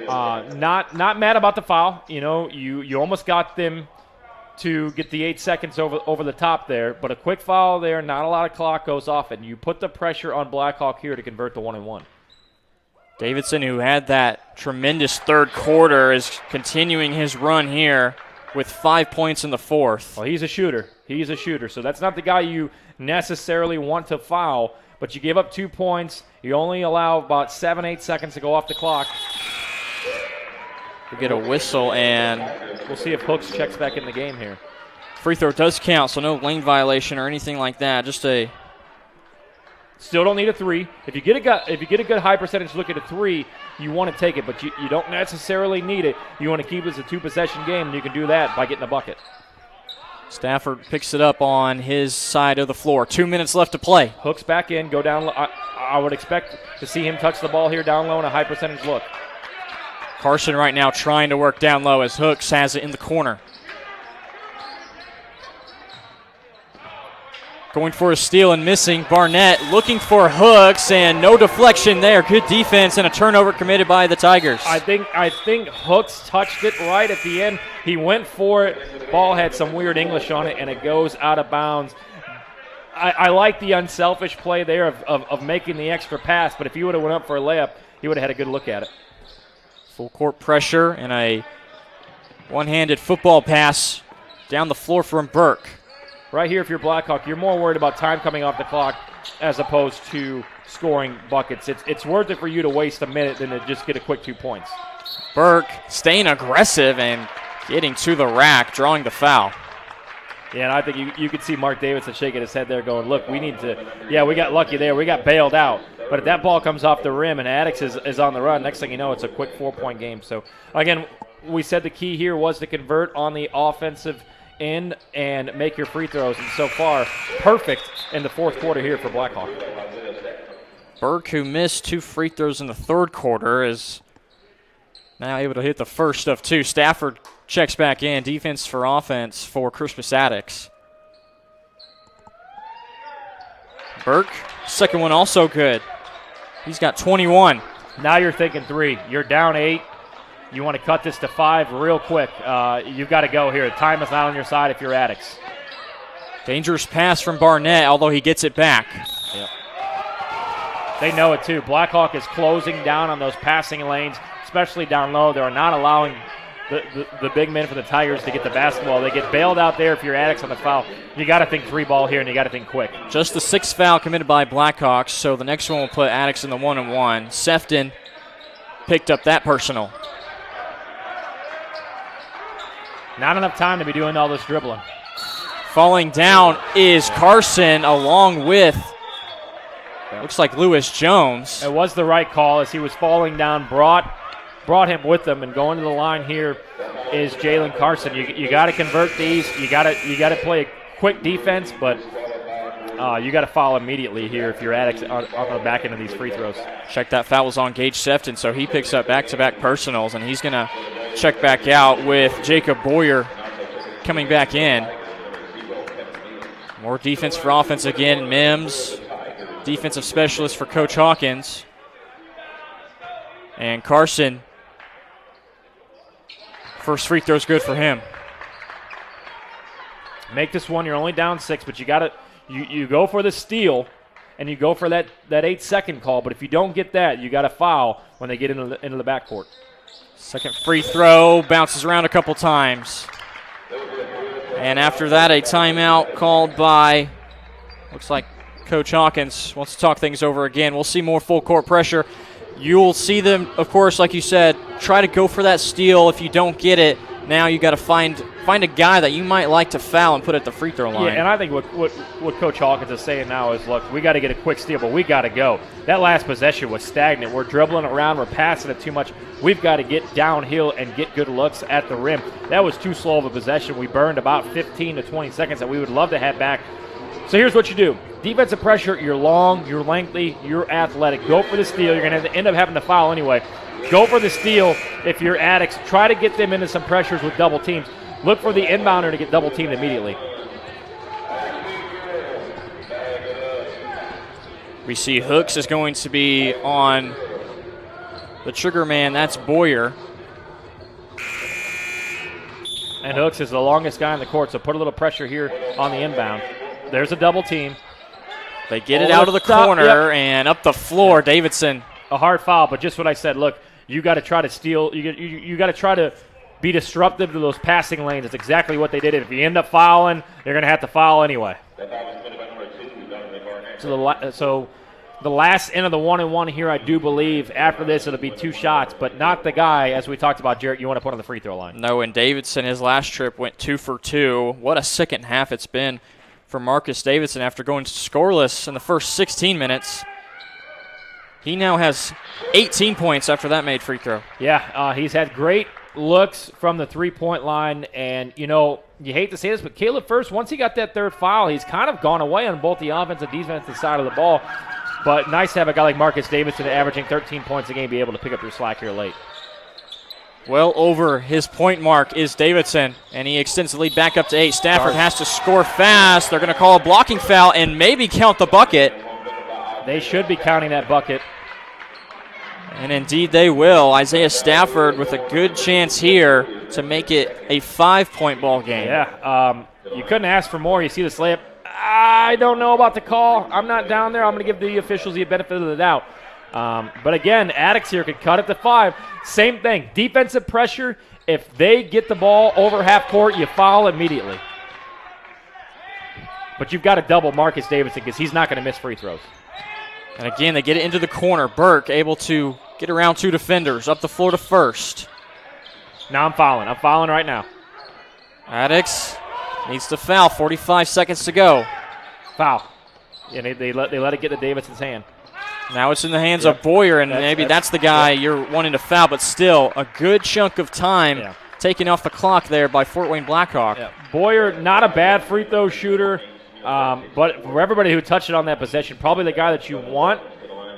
Not mad about the foul. You know, you almost got them to get the 8 seconds over the top there, but a quick foul there, not a lot of clock goes off, and you put the pressure on Blackhawk here to convert the 1-and-1. Davidson, who had that tremendous third quarter, is continuing his run here with 5 points in the fourth. Well, he's a shooter. He's a shooter, so that's not the guy you necessarily want to foul, but you give up 2 points. You only allow about 7-8 seconds to go off the clock. We get a whistle, and we'll see if Hooks checks back in the game here. Free throw does count, so no lane violation or anything like that. Just a... Still don't need a three. If you get a good high percentage look at a three, you want to take it, but you don't necessarily need it. You want to keep it as a two-possession game, and you can do that by getting a bucket. Stafford picks it up on his side of the floor. 2 minutes left to play. Hooks back in, go down low. I would expect to see him touch the ball here down low in a high percentage look. Carson right now trying to work down low as Hooks has it in the corner. Going for a steal and missing. Barnett looking for Hooks, and no deflection there. Good defense and a turnover committed by the Tigers. I think Hooks touched it right at the end. He went for it. Ball had some weird English on it, and it goes out of bounds. I like the unselfish play there of making the extra pass, but if he would have went up for a layup, he would have had a good look at it. Full court pressure and a one-handed football pass down the floor from Burke. Right here, if you're Blackhawk, you're more worried about time coming off the clock as opposed to scoring buckets. It's worth it for you to waste a minute than to just get a quick 2 points. Burke staying aggressive and getting to the rack, drawing the foul. Yeah, and I think you could see Mark Davidson shaking his head there going, look, we got lucky there. We got bailed out. But if that ball comes off the rim and Attucks is on the run, next thing you know, it's a quick 4-point game. So, again, we said the key here was to convert on the offensive end and make your free throws. And so far, perfect in the fourth quarter here for Blackhawk. Burke, who missed 2 free throws in the third quarter, is now able to hit the first of 2. Stafford checks back in. Defense for offense for Crispus Attucks. Burke, second one also good. He's got 21. Now you're thinking 3. You're down 8. You want to cut this to 5 real quick. You've got to go here. Time is not on your side if you're Attucks. Dangerous pass from Barnett, although he gets it back. Yep. They know it too. Blackhawk is closing down on those passing lanes, especially down low. They're not allowing the big men for the Tigers to get the basketball. They get bailed out there if you're Attucks on the foul. You got to think 3 ball here, and you got to think quick. Just the 6th foul committed by Blackhawks, so the next one will put Attucks in the 1-and-1. Sefton picked up that personal. Not enough time to be doing all this dribbling. Falling down is Carson along with, looks like Lewis Jones. It was the right call as he was falling down, brought him with them, and going to the line here is Jalen Carson. You got to convert these. You got to play a quick defense, but you got to foul immediately here if you're Attucks on the back end of these free throws. Check that foul was on Gage Sefton, so he picks up back-to-back personals, and he's going to check back out with Jacob Boyer coming back in. More defense for offense again. Mims, defensive specialist for Coach Hawkins. And Carson, first free throw's good for him. Make this one. You're only down 6, but you go for the steal, and you go for that 8-second call. But if you don't get that, you got to foul when they get into the backcourt. Second free throw, bounces around a couple times. And after that, a timeout called by, looks like Coach Hawkins wants to talk things over again. We'll see more full court pressure. You'll see them, of course, like you said, try to go for that steal. If you don't get it, now you got to find a guy that you might like to foul and put at the free throw line. Yeah, and I think what Coach Hawkins is saying now is, look, we got to get a quick steal, but we got to go. That last possession was stagnant. We're dribbling around. We're passing it too much. We've got to get downhill and get good looks at the rim. That was too slow of a possession. We burned about 15 to 20 seconds that we would love to have back. So here's what you do. Defensive pressure, you're long, you're lengthy, you're athletic. Go for the steal. You're going to end up having to foul anyway. Go for the steal if you're Attucks. Try to get them into some pressures with double teams. Look for the inbounder to get double teamed immediately. We see Hooks is going to be on the trigger man. That's Boyer. And Hooks is the longest guy on the court, so put a little pressure here on the inbound. There's a double team. They get it out of the corner and up the floor. Davidson. A hard foul, but just what I said. Look, you got to try to steal. You got to try to be disruptive to those passing lanes. That's exactly what they did. If you end up fouling, you're going to have to foul anyway. So the last end of the 1-and-1 here, I do believe. After this, it'll be 2 shots, but not the guy, as we talked about, Jarrett, you want to put on the free throw line. No, and Davidson, his last trip, went 2 for 2. What a second half it's been for Marcus Davidson after going scoreless in the first 16 minutes. He now has 18 points after that made free throw. Yeah, he's had great looks from the three-point line, and, you know, you hate to say this, but Caleb First, once he got that third foul, he's kind of gone away on both the offensive and defensive side of the ball. But nice to have a guy like Marcus Davidson averaging 13 points a game be able to pick up your slack here late. Well over his point mark is Davidson, and he extends the lead back up to 8. Stafford has to score fast. They're going to call a blocking foul and maybe count the bucket. They should be counting that bucket. And indeed they will. Isaiah Stafford with a good chance here to make it a 5-point ball game. Yeah, you couldn't ask for more. You see this layup. I don't know about the call. I'm not down there. I'm going to give the officials the benefit of the doubt. But again, Attucks here could cut it to 5. Same thing. Defensive pressure. If they get the ball over half court, you foul immediately. But you've got to double Marcus Davidson because he's not going to miss free throws. And again, they get it into the corner. Burke able to get around 2 defenders. Up the floor to First. Now I'm fouling. I'm fouling right now. Attucks needs to foul. 45 seconds to go. Foul. And they let it get to Davidson's hand. Now it's in the hands of Boyer, and maybe that's the guy you're wanting to foul, but still a good chunk of time taken off the clock there by Fort Wayne Blackhawk. Yeah. Boyer, not a bad free throw shooter, but for everybody who touched it on that possession, probably the guy that you want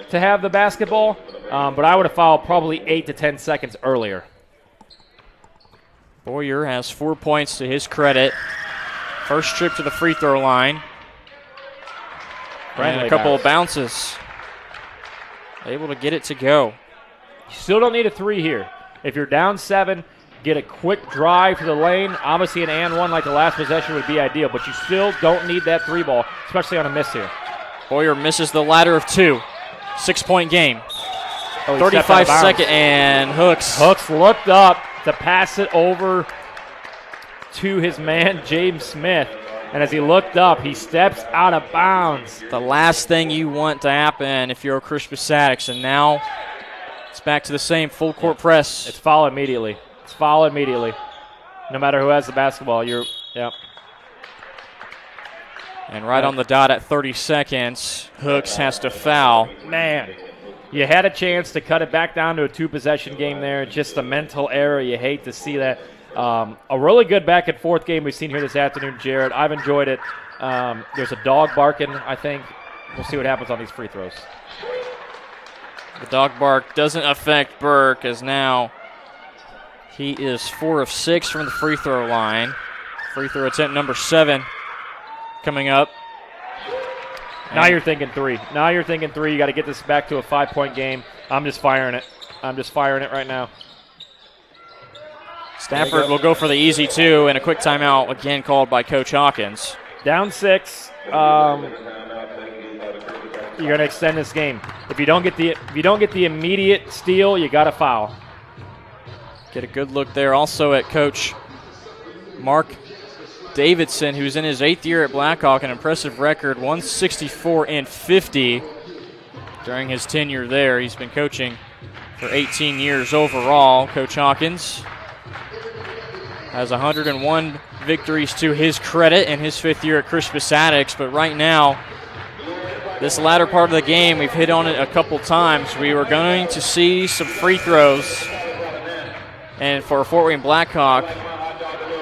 to have the basketball, but I would have fouled probably 8 to 10 seconds earlier. Boyer has 4 points to his credit. First trip to the free throw line. And a couple of bounces. Able to get it to go. You still don't need a 3 here. If you're down 7, get a quick drive to the lane. Obviously an and 1 like the last possession would be ideal, but you still don't need that 3 ball, especially on a miss here. Boyer misses the ladder of 2. 6-point game. 35 second, and Hooks. Hooks looked up to pass it over to his man, James Smith. And as he looked up, he steps out of bounds. The last thing you want to happen if you're a Crispus Attucks. And now it's back to the same full court press. It's foul immediately. It's foul immediately. No matter who has the basketball, And right on the dot at 30 seconds, Hooks has to foul. Man, you had a chance to cut it back down to a 2-possession game there. Just a mental error. You hate to see that. A really good back and forth game we've seen here this afternoon, Jared. I've enjoyed it. There's a dog barking, I think. We'll see what happens on these free throws. The dog bark doesn't affect Burke, as now he is 4 of 6 from the free throw line. Free throw attempt number 7 coming up. Now you're thinking 3. Now you're thinking 3. You got to get this back to a 5-point game. I'm just firing it. I'm just firing it right now. Stafford will go for the easy 2, and a quick timeout again called by Coach Hawkins. Down 6. You're going to extend this game. If you don't get the immediate steal, you got to foul. Get a good look there also at Coach Mark Davidson, who's in his 8th year at Blackhawk, an impressive record, 164-50 during his tenure there. He's been coaching for 18 years overall. Coach Hawkins has 101 victories to his credit in his 5th year at Crispus Attucks, but right now, this latter part of the game, we've hit on it a couple times. We were going to see some free throws, and for Fort Wayne Blackhawk,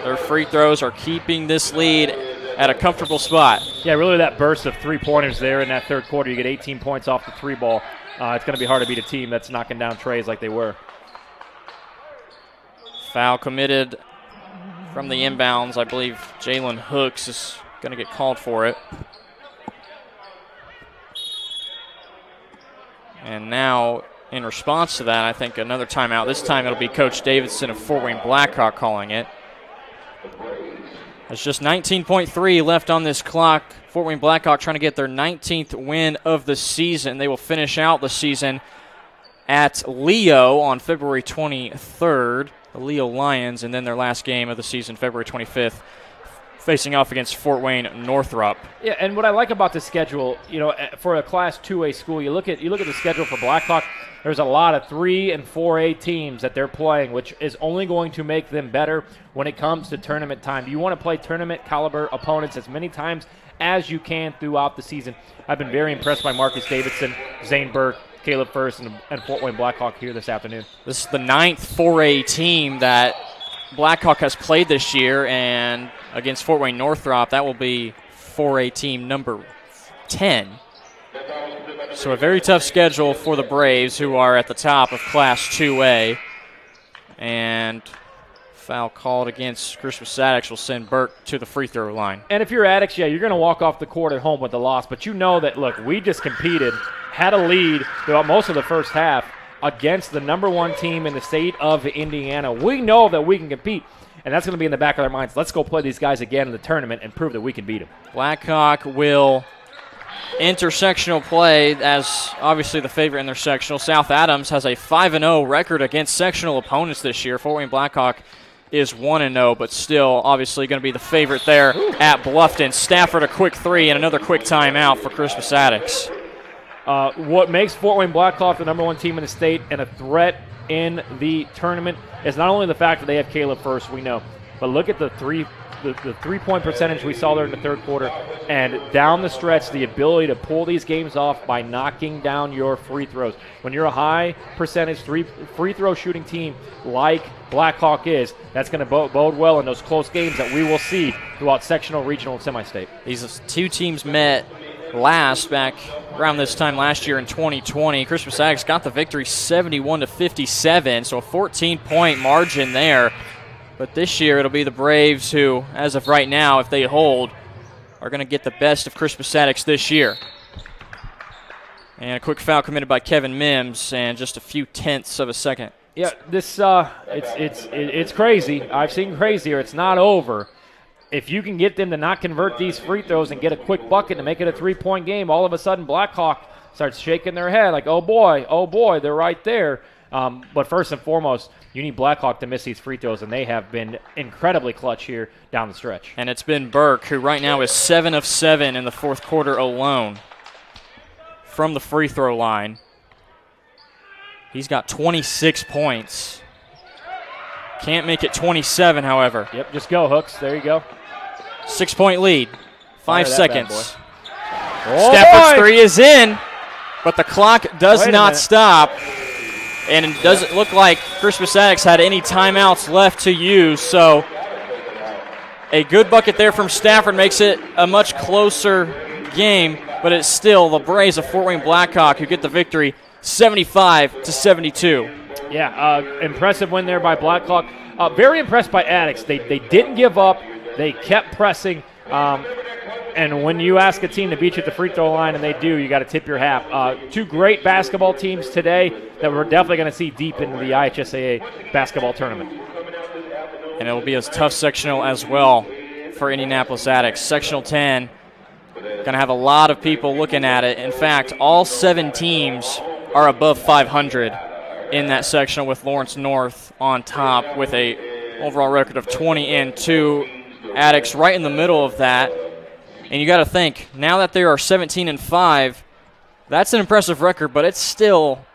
their free throws are keeping this lead at a comfortable spot. Yeah, really that burst of three-pointers there in that third quarter. You get 18 points off the three ball. It's going to be hard to beat a team that's knocking down trays like they were. Foul committed from the inbounds. I believe Jalen Hooks is going to get called for it. And now, in response to that, I think another timeout. This time it'll be Coach Davidson of Fort Wayne Blackhawk calling it. There's just 19.3 left on this clock. Fort Wayne Blackhawk trying to get their 19th win of the season. They will finish out the season at Leo on February 23rd, the Leo Lions, and then their last game of the season, February 25th, facing off against Fort Wayne Northrop. Yeah, and what I like about the schedule, for a Class 2A school, you look at the schedule for Blackhawk. There's a lot of 3 and 4A teams that they're playing, which is only going to make them better when it comes to tournament time. You want to play tournament caliber opponents as many times as you can throughout the season. I've been very impressed by Marcus Davidson, Zane Burke, Caleb First, and Fort Wayne Blackhawk here this afternoon. This is the 9th 4A team that Blackhawk has played this year, and against Fort Wayne Northrop, that will be 4A team number 10. So a very tough schedule for the Braves, who are at the top of Class 2A. And foul called against Crispus Attucks will send Burke to the free throw line. And if you're Attucks, you're going to walk off the court at home with the loss. But you know that, look, we just competed, had a lead throughout most of the first half against the number 1 team in the state of Indiana. We know that we can compete. And that's going to be in the back of their minds. Let's go play these guys again in the tournament and prove that we can beat them. Blackhawk will enter sectional play as obviously the favorite in their sectional. South Adams has a 5-0 record against sectional opponents this year. Fort Wayne Blackhawk is 1-0, but still obviously going to be the favorite there at Bluffton. Stafford a quick 3 and another quick timeout for Crispus Attucks. What makes Fort Wayne Blackhawk the number 1 team in the state and a threat in the tournament is not only the fact that they have Caleb First, we know, but look at the three-point percentage we saw there in the third quarter, and down the stretch, the ability to pull these games off by knocking down your free throws. When you're a high percentage free throw shooting team like Blackhawk is, that's going to bode well in those close games that we will see throughout sectional, regional, and semi-state. These two teams met last back around this time last year in 2020. Crispus Attucks got the victory 71-57, so a 14-point margin there. But this year it'll be the Braves who, as of right now, if they hold, are going to get the best of Crispus Attucks this year. And a quick foul committed by Kevin Mims, and just a few tenths of a second. Yeah, this it's crazy. I've seen crazier. It's not over. If you can get them to not convert these free throws and get a quick bucket to make it a 3-point game, all of a sudden Blackhawk starts shaking their head like, oh boy, they're right there. But first and foremost, you need Blackhawk to miss these free throws, and they have been incredibly clutch here down the stretch. And it's been Burke, who right now is 7 of 7 in the fourth quarter alone from the free throw line. He's got 26 points. Can't make it 27, however. Yep, just go, Hooks. There you go. 6-point lead. 5 seconds. Oh, Stafford's 3 is in, but the clock does not stop. And it doesn't look like Crispus Attucks had any timeouts left to use. So a good bucket there from Stafford makes it a much closer game, but it's still the Braves of Fort Wayne Blackhawk who get the victory 75-72. Yeah, impressive win there by Blackhawk. Very impressed by Attucks. They didn't give up. They kept pressing. And when you ask a team to beat you at the free throw line, and they do, you got to tip your hat. Two great basketball teams today that we're definitely going to see deep into the IHSAA basketball tournament. And it'll be a tough sectional as well for Indianapolis Attucks. Sectional 10, going to have a lot of people looking at it. In fact, all 7 teams are above 500 in that sectional, with Lawrence North on top with a overall record of 20-2. Attucks right in the middle of that. And you got to think, now that they are 17-5, that's an impressive record, but it's still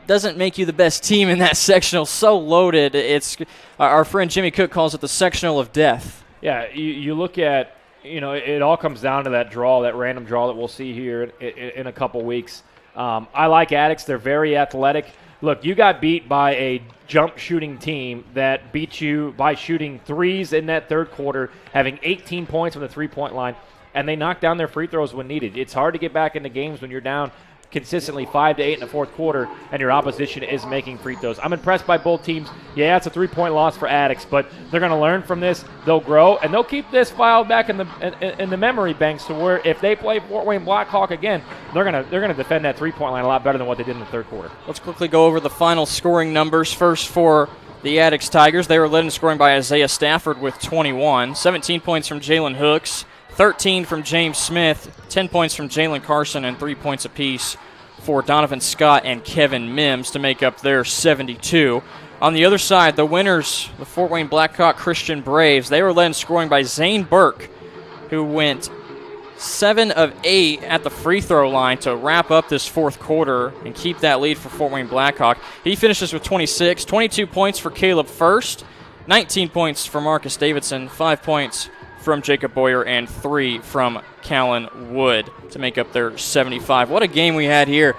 doesn't make you the best team in that sectional. So loaded. It's our friend Jimmy Cook calls it the sectional of death. Yeah, you look at, it all comes down to that draw, that random draw that we'll see here in a couple weeks. I like Attucks. They're very athletic. Look, you got beat by a jump shooting team that beat you by shooting threes in that third quarter, having 18 points from the three-point line, and they knocked down their free throws when needed. It's hard to get back into games when you're down consistently 5 to 8 in the fourth quarter and your opposition is making free throws. I'm impressed by both teams. Yeah, it's a 3-point loss for Attucks, but they're going to learn from this. They'll grow, and they'll keep this filed back in the memory banks to where if they play Fort Wayne Blackhawk again, they're gonna defend that 3-point line a lot better than what they did in the third quarter. Let's quickly go over the final scoring numbers. First for the Attucks Tigers, they were led in scoring by Isaiah Stafford with 21, 17 points from Jalen Hooks, 13 from James Smith, 10 points from Jalen Carson, and 3 points apiece for Donovan Scott and Kevin Mims to make up their 72. On the other side, the winners, the Fort Wayne Blackhawk Christian Braves, they were led in scoring by Zane Burke, who went 7 of 8 at the free throw line to wrap up this fourth quarter and keep that lead for Fort Wayne Blackhawk. He finishes with 26, 22 points for Caleb First, 19 points for Marcus Davidson, 5 points from Jacob Boyer, and 3 from Callan Wood to make up their 75. What a game we had here,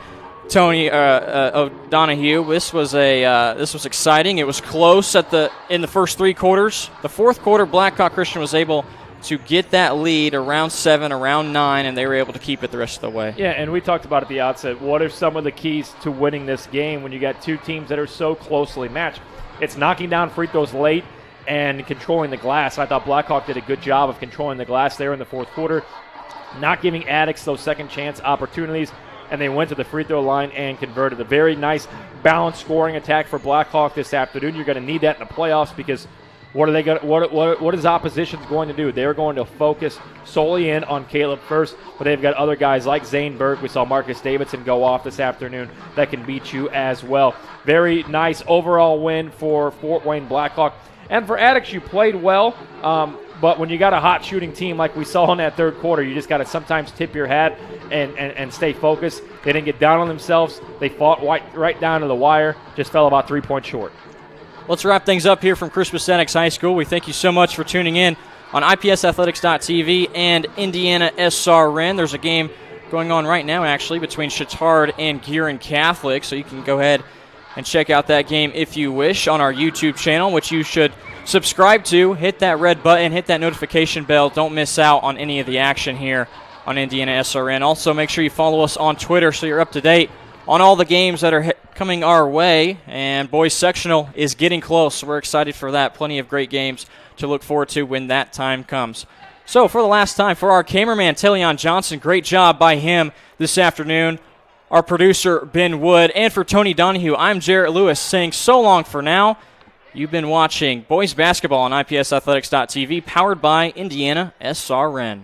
Tony O'Donohue. This was exciting. It was close in the first 3 quarters. The fourth quarter, Blackhawk Christian was able to get that lead around 7, around 9, and they were able to keep it the rest of the way. Yeah, and we talked about at the outset, what are some of the keys to winning this game when you got two teams that are so closely matched? It's knocking down free throws late and controlling the glass. I thought Blackhawk did a good job of controlling the glass there in the fourth quarter, not giving Attucks those second chance opportunities, and they went to the free throw line and converted. A very nice balanced scoring attack for Blackhawk this afternoon. You're going to need that in the playoffs because what is opposition's going to do? They're going to focus solely in on Caleb First, but they've got other guys like Zane Burke. We saw Marcus Davidson go off this afternoon that can beat you as well. Very nice overall win for Fort Wayne Blackhawk. And for Attucks, you played well, but when you got a hot shooting team like we saw in that third quarter, you just got to sometimes tip your hat and stay focused. They didn't get down on themselves. They fought right down to the wire, just fell about 3 points short. Let's wrap things up here from Crispus Attucks High School. We thank you so much for tuning in on IPSathletics.tv and IndianaSRN. There's a game going on right now, actually, between Chittard and Gearin Catholic, so you can go ahead and check out that game if you wish on our YouTube channel, which you should subscribe to. Hit that red button, hit that notification bell. Don't miss out on any of the action here on IndianaSRN. Also, make sure you follow us on Twitter so you're up to date on all the games that are coming our way. And boys sectional is getting close, so we're excited for that. Plenty of great games to look forward to when that time comes. So for the last time, for our cameraman, Tellion Johnson, great job by him this afternoon. Our producer, Ben Wood, and for Tony Donahue, I'm Jarrett Lewis saying so long for now. You've been watching boys basketball on IPSathletics.tv, powered by IndianaSRN.